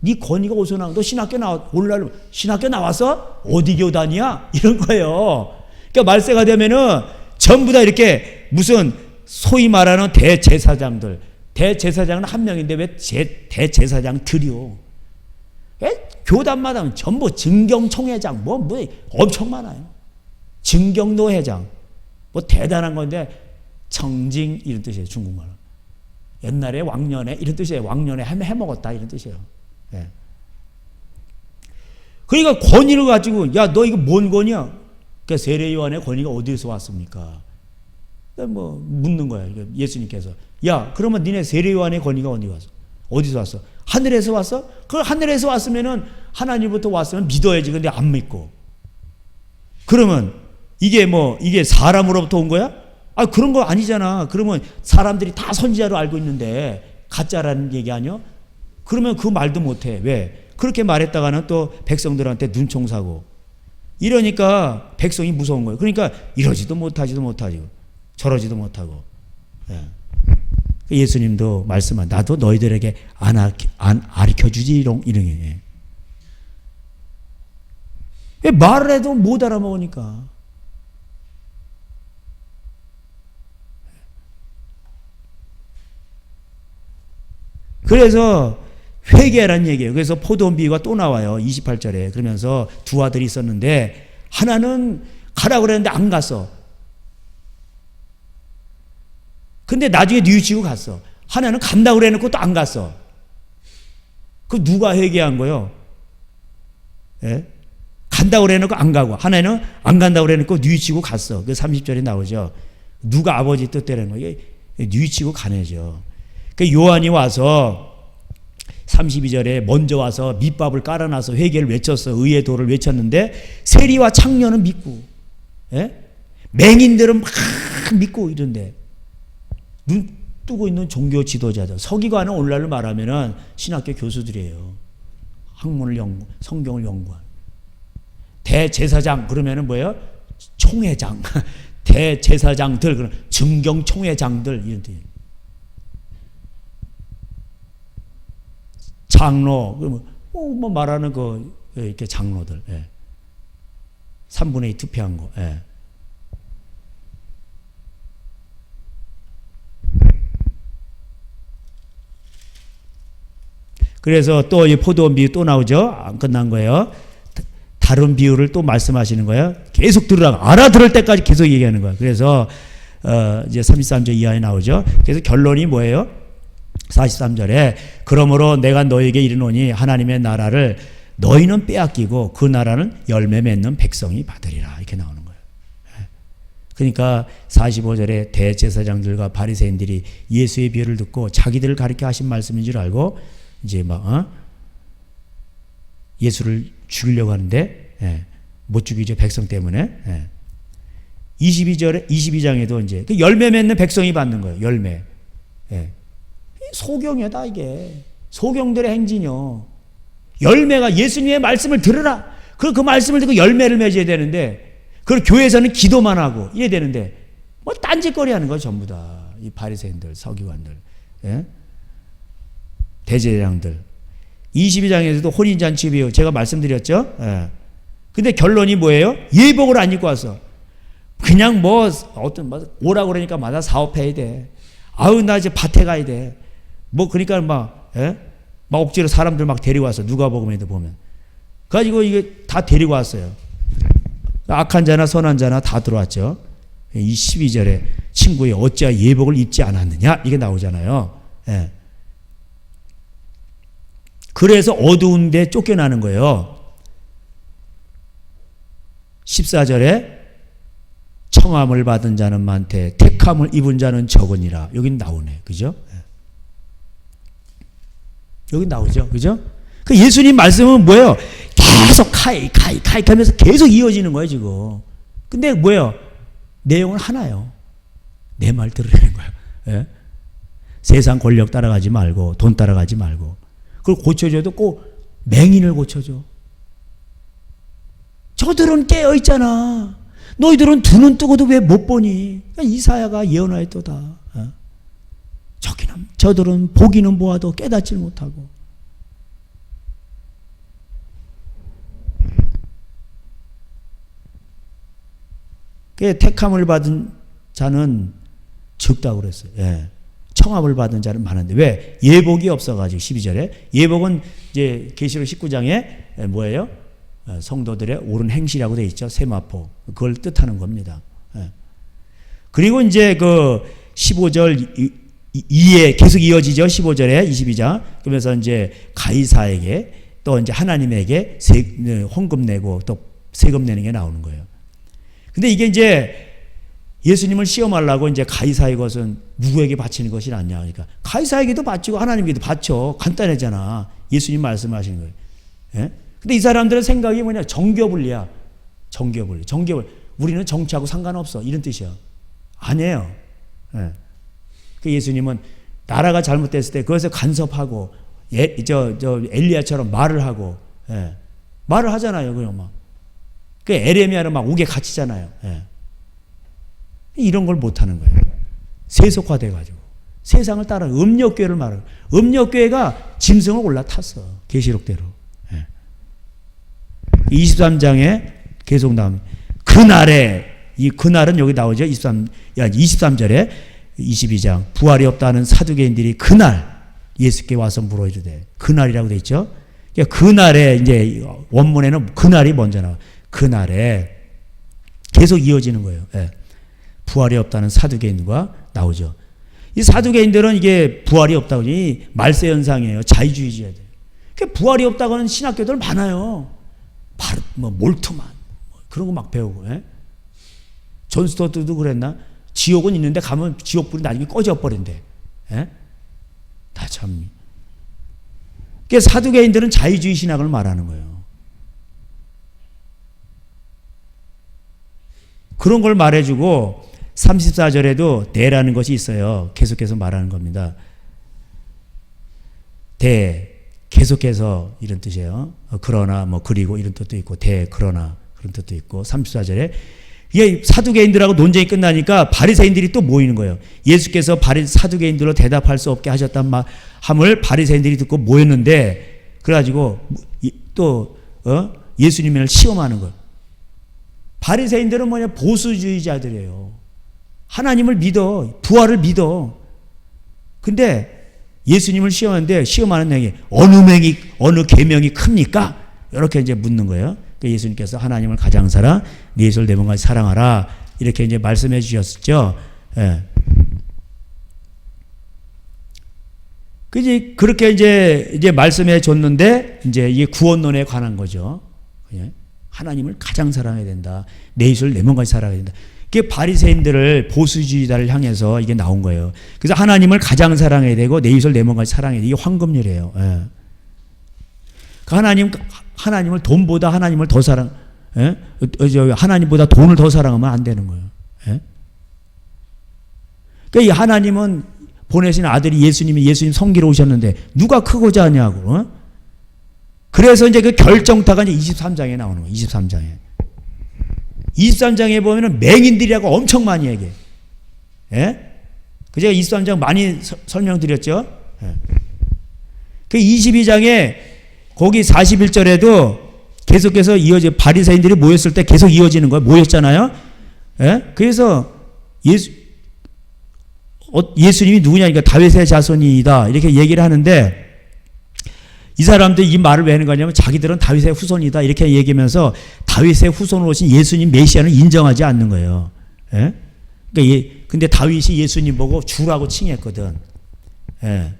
네 권위가 어디서 나와? 너 신학교 오늘날 신학교 나왔어? 어디 교단이야? 이런 거예요. 그러니까 말세가 되면은 전부 다 이렇게 무슨 소위 말하는 대제사장들. 대제사장은 한 명인데 왜 대제사장들이요? 왜? 교단마다 전부 증경총회장 뭐 엄청 많아요. 증경노회장 뭐 대단한 건데 청징 이런 뜻이에요. 중국말로. 옛날에 왕년에 이런 뜻이에요. 왕년에 해먹었다 이런 뜻이에요. 예. 그러니까 권위를 가지고 야 너 이거 뭔 권위야? 그러니까 세례요한의 권위가 어디서 왔습니까? 뭐 묻는 거야. 예수님께서 야 그러면 니네 세례요한의 권위가 어디서 왔어? 하늘에서 왔어? 그 하늘에서 왔으면은 하나님부터 왔으면 믿어야지. 근데 안 믿고 그러면 이게 사람으로부터 온 거야? 아 그런 거 아니잖아. 그러면 사람들이 다 선지자로 알고 있는데 가짜라는 얘기 아니야? 그러면 그 말도 못해. 왜? 그렇게 말했다가는 또 백성들한테 눈총사고 이러니까 백성이 무서운 거예요. 그러니까 이러지도 못하지도 저러지도 못하고. 예. 예수님도 말씀한 나도 너희들에게 안 가르쳐주지 이런 게. 왜 말을 해도 못 알아먹으니까. 그래서 회개라는 얘기예요. 그래서 포도원비유가 또 나와요. 28절에. 그러면서 두 아들이 있었는데 하나는 가라고 그랬는데 안 갔어. 근데 나중에 뉘우치고 갔어. 하나는 간다고 그래놓고 또 안 갔어. 그 누가 회개한 거예요? 예? 간다고 그래놓고 안 가고 하나는 안 간다고 그래놓고 뉘우치고 갔어. 그 30절에 나오죠. 누가 아버지 뜻대로는 거예요. 뉘치고 가내죠. 그 요한이 와서 32절에 먼저 와서 밑밥을 깔아놔서 회개를 외쳤어. 의의 도를 외쳤는데 세리와 창녀는 믿고, 예? 맹인들은 막 믿고 이런데 눈 뜨고 있는 종교 지도자들, 서기관은 오늘날로 말하면은 신학교 교수들이에요. 학문을 성경을 연구한 대제사장 그러면은 뭐예요? 총회장, 대제사장들, 그런 증경 총회장들 이런 뜻. 장로, 뭐 말하는 그 이렇게 장로들, 예. 3분의 2 투표한 거. 예. 그래서 또 이 포도원 비유 또 나오죠. 안 끝난 거예요. 다른 비유를 또 말씀하시는 거예요. 계속 알아들을 때까지 계속 얘기하는 거예요. 그래서 이제 33절 이하에 나오죠. 그래서 결론이 뭐예요? 43절에 그러므로 내가 너에게 이르노니 하나님의 나라를 너희는 빼앗기고 그 나라는 열매 맺는 백성이 받으리라. 이렇게 나오는 거예요. 그러니까 45절에 대제사장들과 바리새인들이 예수의 비유를 듣고 자기들을 가르쳐 하신 말씀인 줄 알고 이제 막 예수를 죽이려고 하는데 못 죽이죠. 백성 때문에. 22장에도 이제 그 열매 맺는 백성이 받는 거예요. 열매. 소경이다 이게. 소경들의 행진이요. 열매가 예수님의 말씀을 들으라. 그 말씀을 듣고 열매를 맺어야 되는데 그걸 교회에서는 기도만 하고 이래야 되는데 뭐 딴짓거리 하는 거예요. 전부 다. 이 바리새인들, 서기관들. 대제사장들. 22장에서도 혼인잔치 비유 제가 말씀드렸죠. 근데 결론이 뭐예요? 예복을 안 입고 와서 그냥 뭐 오라고 그러니까 마다 사업해야 돼. 아우 나 이제 밭에 가야 돼. 뭐 그러니까 막 억지로 사람들 막 데리고 왔어. 누가복음에도 보면. 가지고 이게 다 데리고 왔어요. 악한 자나 선한 자나 다 들어왔죠. 이 12절에 친구의 어찌하여 예복을 입지 않았느냐 이게 나오잖아요. 그래서 어두운 데 쫓겨나는 거예요. 14절에 청함을 받은 자는 많되 택함을 입은 자는 적으니라. 여긴 나오네. 그죠? 여기 나오죠. 그죠? 그 예수님 말씀은 뭐예요? 계속 카이 하면서 계속 이어지는 거예요, 지금. 근데 뭐예요? 내용은 하나요. 내 말 들으라는 거예요. 예? 세상 권력 따라가지 말고 돈 따라가지 말고 그걸 고쳐줘도 꼭 맹인을 고쳐줘. 저들은 깨어있잖아. 너희들은 두 눈 뜨고도 왜 못 보니? 이사야가 예언하였도다. 저들은 보기는 보아도 깨닫지 못하고. 택함을 받은 자는 적다고 그랬어요. 청함을 받은 자는 많은데 왜? 예복이 없어가지고 12절에 예복은 이제 계시록 19장에 뭐예요? 성도들의 옳은 행실이라고 되어 있죠. 세마포. 그걸 뜻하는 겁니다. 그리고 이제 그 15절 이에 계속 이어지죠. 15절에 22장. 그러면서 이제 가이사에게 또 이제 하나님에게 헌금 내고 또 세금 내는 게 나오는 거예요. 근데 이게 이제 예수님을 시험하려고 이제 가이사의 것은 누구에게 바치는 것이 낫냐. 그러니까 가이사에게도 바치고 하나님께도 바쳐. 간단하잖아. 예수님 말씀하시는 거예요. 예? 근데 이 사람들의 생각이 뭐냐? 정교분리야. 정교분리. 우리는 정치하고 상관없어. 이런 뜻이야. 아니에요. 예. 그 예수님은 나라가 잘못됐을 때 그것을 간섭하고 엘리야처럼 말을 하고 말을 하잖아요. 그냥 막. 그 에레미야는 막 옥에 갇히잖아요. 이런 걸 못하는 거예요. 세속화돼가지고 세상을 따라 음력교회를 말하고 음력교회가 짐승을 올라탔어. 계시록대로. 23장에 계속 나옵니다. 그날에 이 그날은 여기 나오죠. 23절에 22장 부활이 없다는 사두개인들이 그날 예수께 와서 물어 이르되 그날이라고 돼 있죠. 그러니까 그날에 이제 원문에는 그날이 먼저 나와. 그날에 계속 이어지는 거예요. 부활이 없다는 사두개인과 나오죠. 이 사두개인들은 이게 부활이 없다고 이 말세 현상이에요. 자유주의자들. 그러니까 부활이 없다고 하는 신학교들 많아요. 바로 뭐 몰트만 그런 거 막 배우고. 존 스토트도 그랬나? 지옥은 있는데 가면 지옥불이 나중에 꺼져버린대. 예? 다 참. 그러니까 사두개인들은 자유주의 신학을 말하는 거예요. 그런 걸 말해주고 34절에도 대라는 것이 있어요. 계속해서 말하는 겁니다. 대, 계속해서 이런 뜻이에요. 그러나 뭐 그리고 이런 뜻도 있고 대, 그러나 그런 뜻도 있고 34절에 이게 사두개인들하고 논쟁이 끝나니까 바리새인들이 또 모이는 거예요. 예수께서 사두개인들로 대답할 수 없게 하셨단 함을 바리새인들이 듣고 모였는데 그래가지고 또 예수님을 시험하는 거예요. 바리새인들은 뭐냐 보수주의자들이에요. 하나님을 믿어, 부활을 믿어. 근데 예수님을 시험하는데 시험하는 내용이 어느 계명이 큽니까? 이렇게 이제 묻는 거예요. 예수님께서 하나님을 가장 사랑, 네 이웃을 내 몸같이 사랑하라 이렇게 이제 말씀해 주셨죠. 예. 그렇게 이제 말씀해 줬는데 이제 이게 구원론에 관한 거죠. 예. 하나님을 가장 사랑해야 된다. 내 이웃을 내 몸같이 사랑해야 된다. 그게 바리새인들을 보수주의자를 향해서 이게 나온 거예요. 그래서 하나님을 가장 사랑해야 되고 내 이웃을 내 몸같이 사랑해야 돼. 이게 황금률이에요. 예. 하나님을 돈보다 하나님을 더 하나님보다 돈을 더 사랑하면 안 되는 거예요. 예? 그러니까 이 하나님은 보내신 아들이 예수님 성기로 오셨는데 누가 크고자 하냐고. 그래서 이제 그 결정타가 이제 23장에 나오는 거예요. 23장에. 23장에 보면은 맹인들이라고 엄청 많이 얘기해. 예? 그 제가 23장 많이 설명드렸죠. 예. 그 22장에 거기 41절에도 계속해서 바리새인들이 모였을 때 계속 이어지는 거예요. 모였잖아요. 예? 그래서 예수님이 누구냐니까 다윗의 자손이다 이렇게 얘기를 하는데 이 사람들 이 말을 왜 하는 거냐면 자기들은 다윗의 후손이다 이렇게 얘기하면서 다윗의 후손으로 오신 예수님 메시아는 인정하지 않는 거예요. 예? 그러니까 근데 다윗이 예수님 보고 주라고 칭했거든. 예.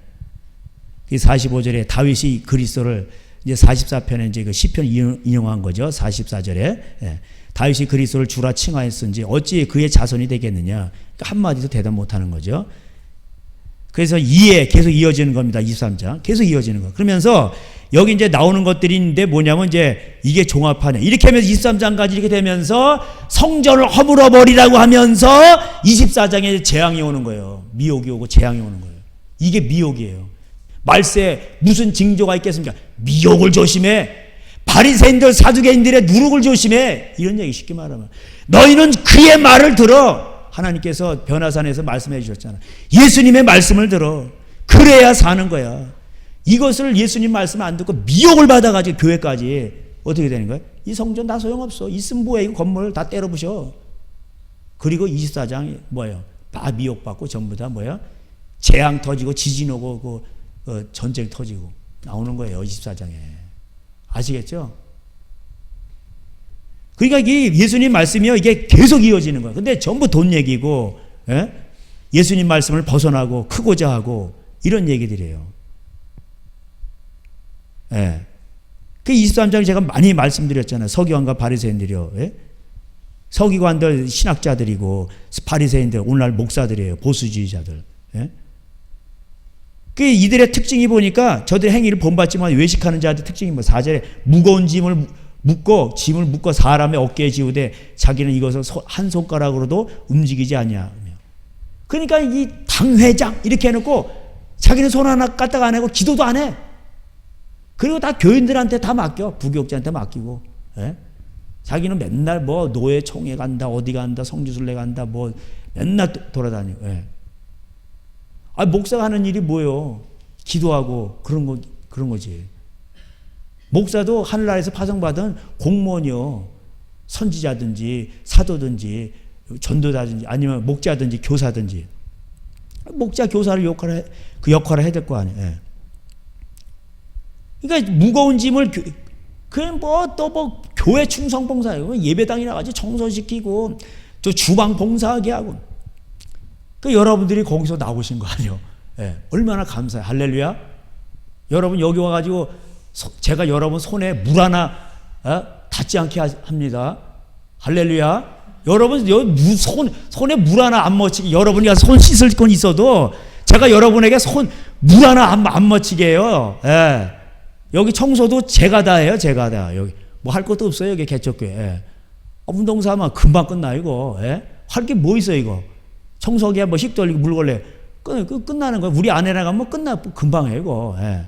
45절에 다윗이 그리스도를 이제 44편에 이제 그 시편 인용한 거죠. 44절에. 예. 다윗이 그리스도를 주라 칭하였은지 어찌 그의 자손이 되겠느냐. 그러니까 한마디도 대답 못 하는 거죠. 그래서 계속 이어지는 겁니다. 23장. 계속 이어지는 거. 그러면서 여기 이제 나오는 것들이 있는데 뭐냐면 이제 이게 종합하네. 이렇게 하면서 23장까지 이렇게 되면서 성전을 허물어 버리라고 하면서 24장에 재앙이 오는 거예요. 미혹이 오고 재앙이 오는 거예요. 이게 미혹이에요. 말세에 무슨 징조가 있겠습니까? 미혹을 조심해. 바리새인들 사두개인들의 누룩을 조심해. 이런 얘기 쉽게 말하면 너희는 그의 말을 들어. 하나님께서 변화산에서 말씀해 주셨잖아. 예수님의 말씀을 들어. 그래야 사는 거야. 이것을 예수님 말씀 안 듣고 미혹을 받아가지고 교회까지 어떻게 되는 거야? 이 성전 다 소용없어. 있으면 뭐야? 이 건물 다 때려 부셔. 그리고 24장이 뭐예요? 다 미혹받고 전부 다 뭐야? 재앙 터지고 지진 오고 전쟁 터지고 나오는 거예요. 24장에. 아시겠죠? 그러니까 이게 예수님 말씀이요. 이게 계속 이어지는 거예요. 근데 전부 돈 얘기고, 예? 예수님 말씀을 벗어나고 크고자 하고 이런 얘기들이에요. 예. 그 23장 제가 많이 말씀드렸잖아요. 서기관과 바리새인들이요. 예? 서기관들 신학자들이고 바리새인들 오늘날 목사들이에요. 보수주의자들. 예? 그 이들의 특징이 보니까 저들의 행위를 본받지만 외식하는 자들의 특징이 뭐 4절에 무거운 짐을 묶고 사람의 어깨에 지우되 자기는 이것을 한 손가락으로도 움직이지 않냐. 그러니까 이 당회장 이렇게 해놓고 자기는 손 하나 까딱 안 하고 기도도 안 해. 그리고 다 교인들한테 다 맡겨. 부교육자한테 맡기고. 예? 자기는 맨날 뭐 노예총회 간다 어디 간다 성지순례 간다 뭐 맨날 돌아다니고. 예. 목사가 하는 일이 뭐예요? 기도하고 그런 거지. 목사도 하늘나라에서 파송받은 공무원이요. 선지자든지 사도든지 전도자든지 아니면 목자든지 교사든지. 목자 교사를 그 역할을 해야 될 거 아니에요. 예. 그러니까 무거운 짐을 그냥 교회 충성 봉사예요. 예배당에 나가지 청소시키고 저 주방 봉사하게 하고. 그 여러분들이 거기서 나오신 거 아니에요. 예. 얼마나 감사해요. 할렐루야. 여러분 여기 와가지고 제가 여러분 손에 물 하나 닿지 않게 합니다. 할렐루야. 여러분, 손에 물 하나 안 묻히게, 여러분이 손 씻을 건 있어도 제가 여러분에게 물 하나 안 묻히게 해요. 예. 여기 청소도 제가 다 해요. 제가 다. 여기 뭐 할 것도 없어요. 여기 개척교회. 예. 운동사만 금방 끝나, 이거. 예? 할 게 뭐 있어, 이거. 청소기에 뭐 식 돌리고 물 걸레. 끝나는 거야. 우리 아내랑 가면 금방 해, 이거. 예.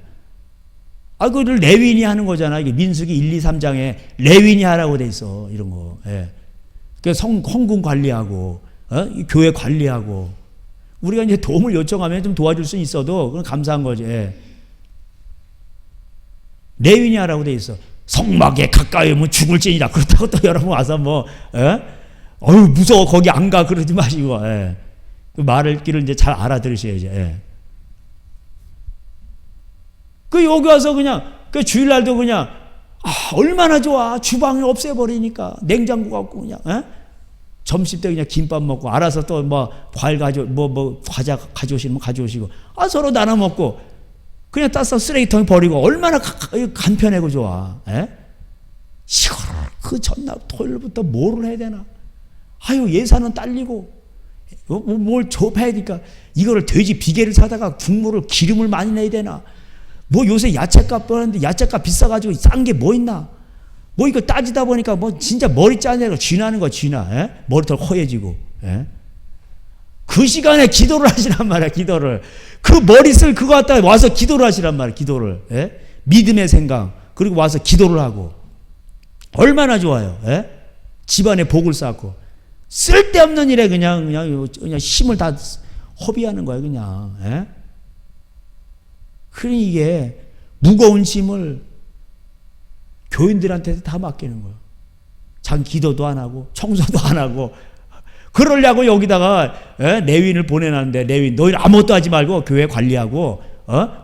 그걸 레윈이 하는 거잖아. 이게 민수기 1, 2, 3장에 레윈이 하라고 돼 있어. 이런 거. 예. 그 성군 관리하고, 교회 관리하고. 우리가 이제 도움을 요청하면 좀 도와줄 수 있어도 그건 감사한 거지. 예. 레윈이 하라고 돼 있어. 성막에 가까이 오면 죽을지니라. 그렇다고 또 여러분 와서 뭐, 어휴, 무서워. 거기 안 가. 그러지 마시고, 예. 그 말을 길을 이제 잘 알아들으셔야죠. 예. 여기 와서 그냥, 주일날도 그냥, 얼마나 좋아. 주방을 없애버리니까. 냉장고 갖고 그냥, 점심 때 그냥 김밥 먹고, 알아서 또 뭐, 과일 과자 가져오시면 가져오시고, 서로 나눠 먹고, 그냥 따서 쓰레기통에 버리고, 얼마나 간편하고 좋아. 이걸 그 전날 토요일부터 뭐를 해야 되나? 예산은 딸리고, 뭘 줘봐야 되니까, 이거를 돼지 비계를 사다가 국물을 기름을 많이 내야 되나? 뭐 요새 야채값 보는데 야채값 비싸가지고 싼 게 뭐 있나? 뭐 이거 따지다 보니까 뭐 진짜 머리 짜내고 쥐나는 거야, 쥐나. 머리털 허해지고. 그 시간에 기도를 하시란 말이야, 기도를. 그 머리 쓸 그거 갖다 와서 기도를 하시란 말이야, 기도를. 믿음의 생각. 그리고 와서 기도를 하고. 얼마나 좋아요. 집안에 복을 쌓고. 쓸데없는 일에 그냥 힘을 다 허비하는 거예요, 그냥. 그러니 이게 무거운 짐을 교인들한테 다 맡기는 거예요. 자기 기도도 안 하고 청소도 안 하고. 그러려고 여기다가 레윈을 보내놨는데, 레윈 너희는 아무것도 하지 말고 교회 관리하고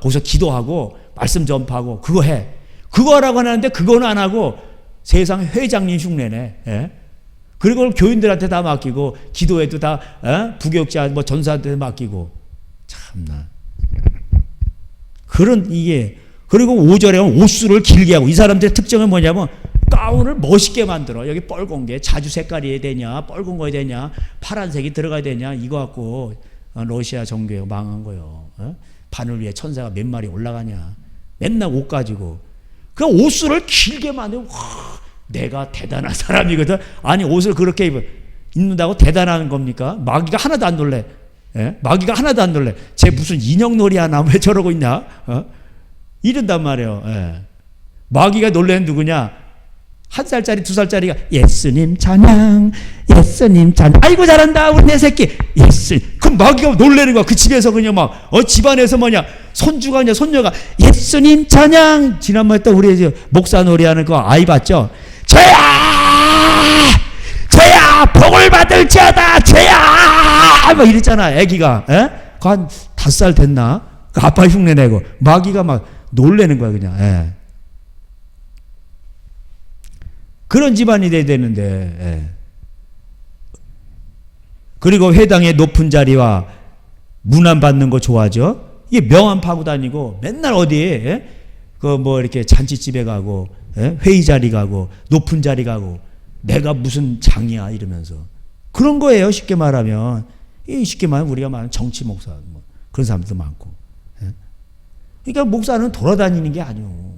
거기서 기도하고 말씀 전파하고 그거 해. 그거 하라고 하는데 그거는 안 하고 세상 회장님 흉내내. 그리고 교인들한테 다 맡기고, 기도에도 다 부교육자 뭐 전사한테 맡기고. 참나. 그리고 5절에 옷수를 길게 하고, 이 사람들의 특징은 뭐냐면 가운을 멋있게 만들어. 여기 뻘건 게 자주 색깔이 되냐, 뻘건 거야 되냐, 파란색이 들어가야 되냐, 이거 갖고 러시아 정교회가 망한 거예요. 바늘 위에 천사가 몇 마리 올라가냐. 맨날 옷 가지고. 그 옷수를 길게 만들고, 내가 대단한 사람이거든. 아니, 옷을 그렇게 입는다고 대단한 겁니까? 마귀가 하나도 안 놀래. 마귀가 하나도 안 놀래. 쟤 무슨 인형놀이 하나 왜 저러고 있냐? 이런단 말이에요. 마귀가 놀래는 누구냐? 1살짜리 2살짜리가 예수님 찬양, 예수님 찬양. 아이고 잘한다 우리 내 새끼. 예수님. 그럼 마귀가 놀래는 거야. 그 집에서 그냥 집안에서 손주가 그냥 손녀가 예수님 찬양. 지난번에 또 우리 이제 목사 놀이하는 거 아이 봤죠? 죄야 복을 받을지어다 죄야 막 이랬잖아, 애기가. 그 한 5살 됐나? 그 아빠 흉내내고 마귀가 막 놀래는 거야, 그냥. 그런 집안이 돼야 되는데. 그리고 회당의 높은 자리와 문안 받는 거 좋아하죠? 이게 명함 파고 다니고 맨날 어디에 이렇게 잔치집에 가고 회의 자리 가고 높은 자리 가고, 내가 무슨 장이야 이러면서. 그런 거예요, 쉽게 말하면. 쉽게 말하면 우리가 말하는 정치 목사 뭐 그런 사람들도 많고. 그러니까 목사는 돌아다니는 게 아니오.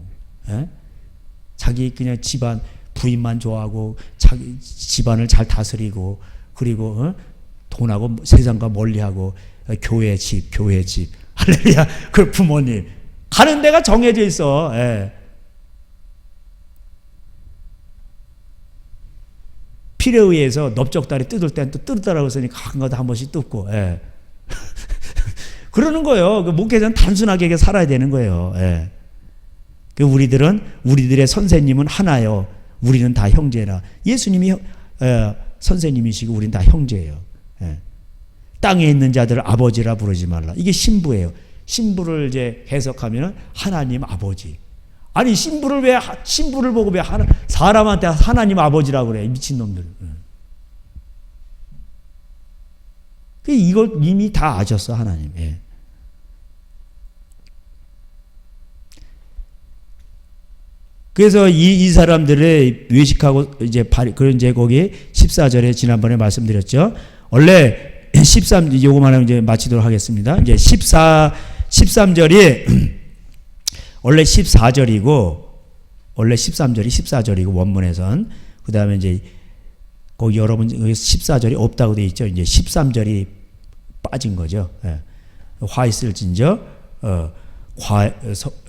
자기 그냥 집안 부인만 좋아하고 자기 집안을 잘 다스리고, 그리고 돈하고 세상과 멀리하고 교회 집 할렐루야. 그 부모님 가는 데가 정해져 있어. 필요에 의해서 넓적다리 뜯을 때는 또 뜯더라고 했으니까 한 번도 한 번씩 뜯고. 그러는 거예요. 그 목회자는 단순하게 살아야 되는 거예요. 그 우리들의 선생님은 하나요. 우리는 다 형제라. 예수님이 선생님이시고 우리는 다 형제예요. 땅에 있는 자들을 아버지라 부르지 말라. 이게 신부예요. 신부를 이제 해석하면 하나님 아버지. 아니, 신부를 보고 왜 사람한테 하나님 아버지라고 그래, 미친놈들. 이걸 이미 다 아셨어, 하나님. 그래서 이 사람들의 외식하고 이제 그런 이제 거기 14절에 지난번에 말씀드렸죠. 원래 13 요거만 하면 이제 마치도록 하겠습니다. 이제 13절이 원래 14절이고 원래 13절이 14절이고 원문에선 그다음에 이제 거기 여러분 14절이 없다고 돼 있죠. 이제 13절이 빠진 거죠. 예. 화 있을진저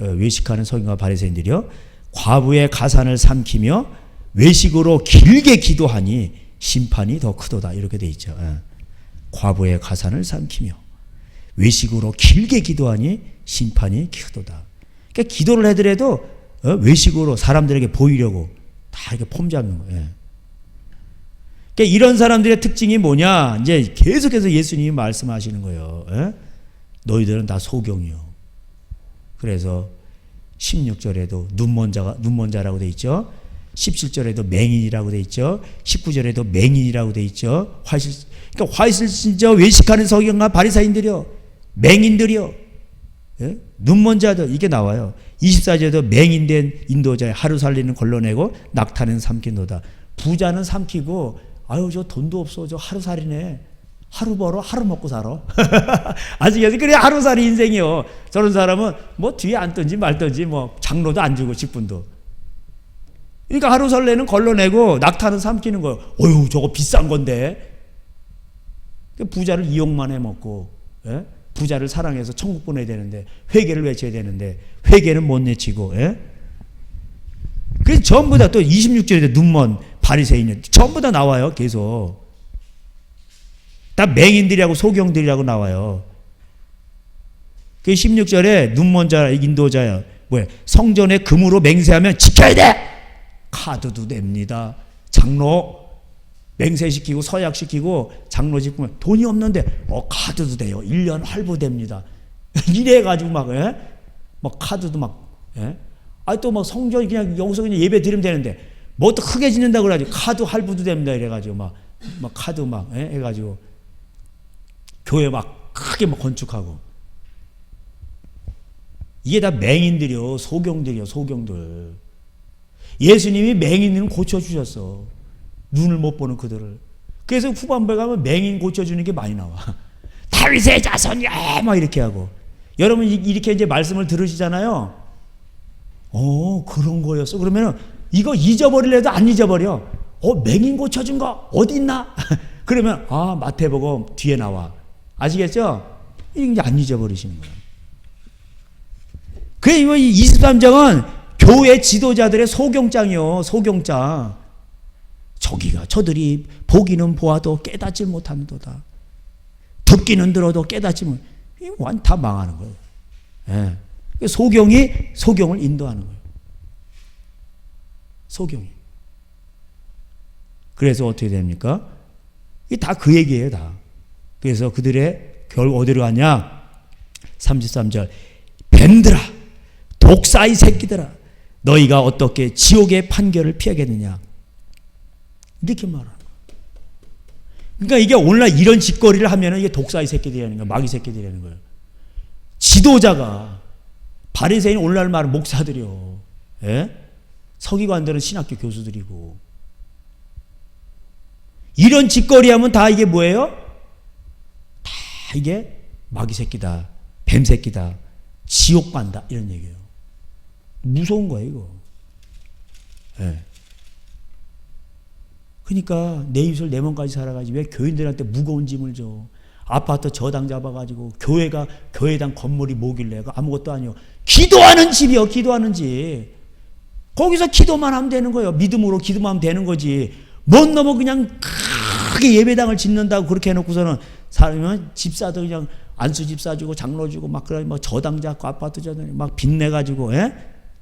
외식하는 서기관과 바리새인들이요 과부의 가산을 삼키며 외식으로 길게 기도하니 심판이 더 크도다 이렇게 돼 있죠. 예. 과부의 가산을 삼키며 외식으로 길게 기도하니 심판이 크도다. 그러니까 기도를 하더라도 외식으로 사람들에게 보이려고 다 이렇게 폼 잡는 거예요. 그러니까 이런 사람들의 특징이 뭐냐? 이제 계속해서 예수님이 말씀하시는 거예요. 에? 너희들은 다 소경이요. 그래서 16절에도 눈먼자라고 돼 있죠. 17절에도 맹인이라고 돼 있죠. 19절에도 맹인이라고 돼 있죠. 그러니까 화이슬진저 외식하는 서기관과 바리새인들이요, 맹인들이요, 예? 눈먼자들 이게 나와요. 24절에도 맹인된 인도자의 하루 살리는 걸러내고 낙타는 삼킨도다. 부자는 삼키고 아유 저 돈도 없어 저 하루살이네. 하루 벌어 하루 먹고 살아. 아시겠어요? 그래 하루살이 인생이요. 저런 사람은 뭐 뒤에 앉든지 말든지 뭐 장로도 안 주고 직분도. 그러니까 하루살래는 걸러내고 낙타는 삼키는 거예요. 어휴 저거 비싼 건데. 부자를 이용만 해먹고, 예? 부자를 사랑해서 천국 보내야 되는데 회개를 외쳐야 되는데 회개는 못 내치고, 예? 그래서 전부 다 또 26절에 눈먼 바리새인 전부 다 나와요. 계속 다 맹인들이라고 소경들이라고 나와요. 그 16절에 눈먼 자 인도자야 뭐야 성전에 금으로 맹세하면 지켜야 돼. 카드도 냅니다. 장로 맹세시키고 서약시키고 장로 집으면 돈이 없는데 카드도 돼요. 1년 할부됩니다. 이래가지고 막 카드도 막 또 막 성전 그냥 여기서 그냥 예배 드리면 되는데 뭐 또 크게 짓는다고 그래가지고 카드 할부도 됩니다. 이래가지고 막 카드 막 해가지고 교회 막 크게 막 건축하고 이게 다 맹인들이요. 소경들이요. 소경들. 예수님이 맹인을 고쳐주셨어. 눈을 못 보는 그들을. 그래서 후반부에 가면 맹인 고쳐주는 게 많이 나와. 다윗의 자손이야! 막 이렇게 하고. 여러분, 이렇게 이제 말씀을 들으시잖아요. 그런 거였어. 그러면은, 이거 잊어버리려도 안 잊어버려. 맹인 고쳐준 거 어디 있나? 그러면, 마태복음 뒤에 나와. 아시겠죠? 이게 안 잊어버리시는 거예요. 그래, 이거 23장은 교회 지도자들의 소경장이요. 소경장. 저들이 보기는 보아도 깨닫지 못하는도다. 듣기는 들어도 깨닫지 못. 이건 다 망하는 거예요. 예. 소경이 소경을 인도하는 거예요. 소경이. 그래서 어떻게 됩니까? 이게 다 그 얘기예요, 다. 그래서 그들의 결국 어디로 가냐? 33절. 뱀들아, 독사의 새끼들아, 너희가 어떻게 지옥의 판결을 피하겠느냐? 이렇게 말하는 거예요. 그러니까 이게 오늘날 이런 짓거리를 하면 이게 독사의 새끼들이라는 거예요. 마귀 새끼들이라는 거예요. 지도자가 바리새인 오늘날 말은 목사들이요. 예? 서기관들은 신학교 교수들이고 이런 짓거리 하면 다 이게 뭐예요? 다 이게 마귀 새끼다. 뱀 새끼다. 지옥 간다. 이런 얘기예요. 무서운 거예요, 이거. 예. 그러니까 내 입술 내 몸까지 살아가지고 왜 교인들한테 무거운 짐을 줘. 아파트 저당 잡아가지고 교회당 건물이 뭐길래 아무것도 아니요. 기도하는 집이요. 기도하는 집. 거기서 기도만 하면 되는 거예요. 믿음으로 기도만 하면 되는 거지. 못 넘어 그냥 크게 예배당을 짓는다고 그렇게 해놓고서는 사람은 집사도 그냥 안수 집사 주고 장로 주고 막 그런 뭐 저당 잡고 아파트 저당 막 빚내가지고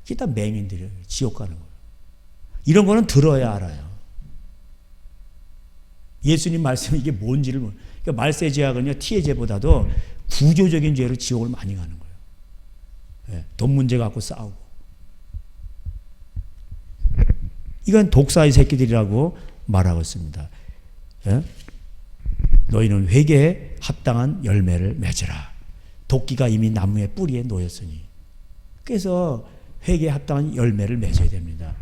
이게 다 맹인들이에요. 지옥 가는 거예요. 이런 거는 들어야 알아요. 예수님 말씀이 이게 뭔지를 그러니까 말세 죄악은요 티의 죄보다도 구조적인 죄로 지옥을 많이 가는 거예요. 돈 문제 갖고 싸우고 이건 독사의 새끼들이라고 말하고 있습니다. 너희는 회개에 합당한 열매를 맺으라. 도끼가 이미 나무의 뿌리에 놓였으니. 그래서 회개에 합당한 열매를 맺어야 됩니다.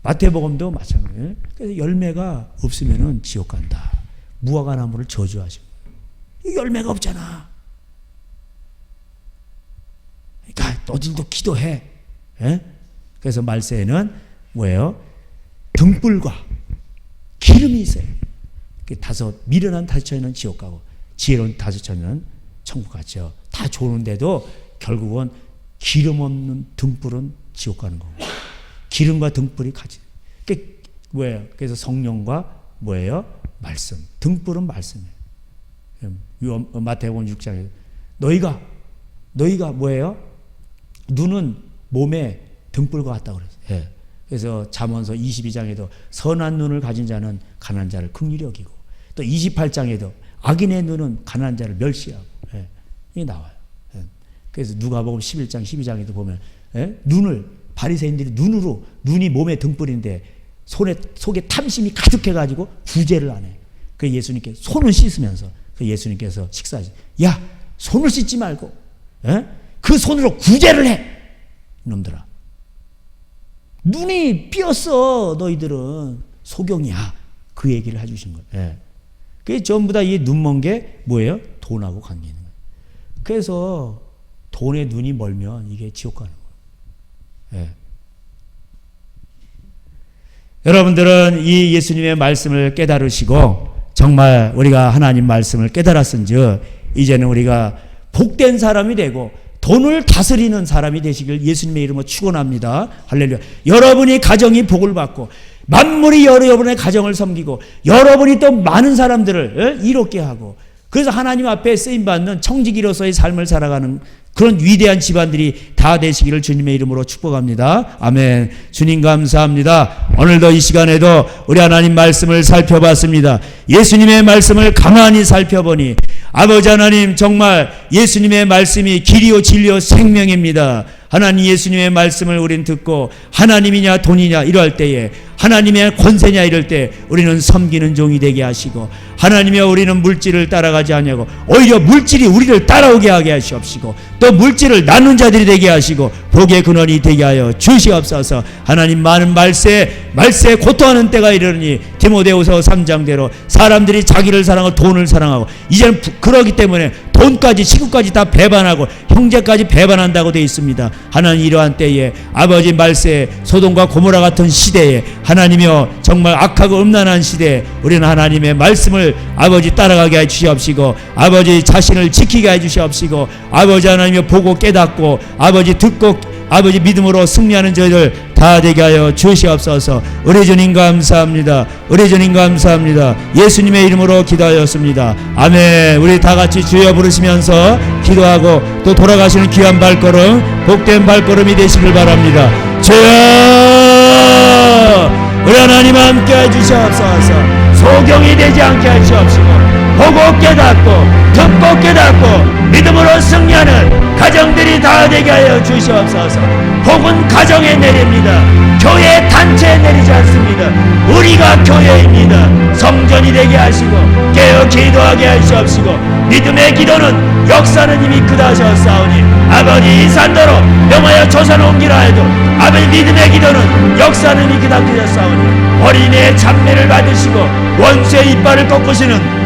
마태복음도 마찬가지예요. 그래서 열매가 없으면은 지옥 간다. 무화과 나무를 저주하시고 열매가 없잖아. 그러니까 너희들도 기도해. 예? 그래서 말세에는 뭐예요? 등불과 기름이 있어요. 미련한 다섯 처녀는 지옥 가고 지혜로운 다섯 처녀는 천국 갔죠. 다 좋은데도 결국은 기름 없는 등불은 지옥 가는 거고 기름과 등불이 같이. 뭐예요? 그래서 성령과 뭐예요? 말씀. 등불은 말씀이에요. 마태복음 6장에 너희가 뭐예요? 눈은 몸에 등불과 같다 그랬어요. 예. 그래서 잠언서 22장에도 선한 눈을 가진 자는 가난한 자를 긍휼히 여기고 또 28장에도 악인의 눈은 가난한 자를 멸시하고 이게 나와요. 예. 그래서 누가복음 11장 12장에도 보면 눈을 바리새인들이 눈이 몸의 등불인데 속에 탐심이 가득해가지고 구제를 안 해. 그 예수님께 손을 씻으면서 그 예수님께서 식사하시. 야 손을 씻지 말고 그 손으로 구제를 해. 이놈들아. 눈이 삐었어. 너희들은 소경이야. 그 얘기를 해주신 거예요. 그게 전부 다 이 눈먼 게 뭐예요? 돈하고 관계 있는 거예요. 그래서 돈에 눈이 멀면 이게 지옥 가는 거예요. 여러분들은 이 예수님의 말씀을 깨달으시고 정말 우리가 하나님 말씀을 깨달았은즉 이제는 우리가 복된 사람이 되고 돈을 다스리는 사람이 되시길 예수님의 이름으로 축원합니다. 할렐루야. 여러분이 가정이 복을 받고 만물이 여러분의 가정을 섬기고 여러분이 또 많은 사람들을 이롭게 하고 그래서 하나님 앞에 쓰임받는 청지기로서의 삶을 살아가는 그런 위대한 집안들이 다 되시기를 주님의 이름으로 축복합니다. 아멘. 주님 감사합니다. 오늘도 이 시간에도 우리 하나님 말씀을 살펴봤습니다. 예수님의 말씀을 가만히 살펴보니 아버지 하나님 정말 예수님의 말씀이 길이요 진리요 생명입니다. 하나님 예수님의 말씀을 우린 듣고 하나님이냐 돈이냐 이럴 때에 하나님의 권세냐 이럴 때 우리는 섬기는 종이 되게 하시고 하나님이여 우리는 물질을 따라가지 않냐고 오히려 물질이 우리를 따라오게 하게 하시옵시고 또 물질을 나눈 자들이 되게 하시고 복의 근원이 되게 하여 주시옵소서. 하나님 많은 말세에 고통하는 때가 이르니 디모데후서 3장대로 사람들이 자기를 사랑하고 돈을 사랑하고 이제는 그러기 때문에 돈까지 시구까지 다 배반하고 형제까지 배반한다고 되어 있습니다. 하나님 이러한 때에 아버지 말세에 소돔과 고모라 같은 시대에 하나님이여 정말 악하고 음란한 시대에 우리는 하나님의 말씀을 아버지 따라가게 해주시옵시고 아버지 자신을 지키게 해주시옵시고 아버지 하나님이여 보고 깨닫고 아버지 듣고 아버지 믿음으로 승리하는 저희들 다 되게 하여 주시옵소서. 우리 주님 감사합니다. 우리 주님 감사합니다. 예수님의 이름으로 기도하였습니다. 아멘. 우리 다 같이 주여 부르시면서 기도하고 또 돌아가시는 귀한 발걸음 복된 발걸음이 되시길 바랍니다. 주여 우리 하나님 함께 해주시옵소서. 소경이 되지 않게 하시옵시고 보고 깨닫고 듣고 깨닫고 믿음으로 승리하는 가정들이 다 되게 하여 주시옵소서. 복은 가정에 내립니다. 교회 단체에 내리지 않습니다. 우리가 교회입니다. 성전이 되게 하시고 깨어 기도하게 하시옵시고 믿음의 기도는 역사는 이미 크다 하셨사오니 아버지 이 산도로 명하여 조선 옮기라 해도 아버지 믿음의 기도는 역사는 이미 크다 하셨사오니 어린이의 찬매를 받으시고 원수의 이빨을 꺾으시는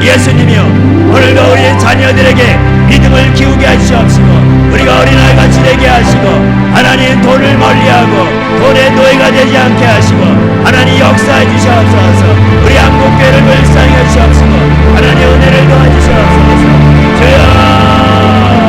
예수님이여 오늘도 우리의 자녀들에게 믿음을 키우게 하시옵시고 우리가 어린아이같이 되게 하시고 하나님 돈을 멀리하고 돈의 노예가 되지 않게 하시고 하나님 역사해 주시옵소서. 우리 한국교회를 불쌍히 하시옵시고 하나님 은혜를 도와주시옵소서. 주여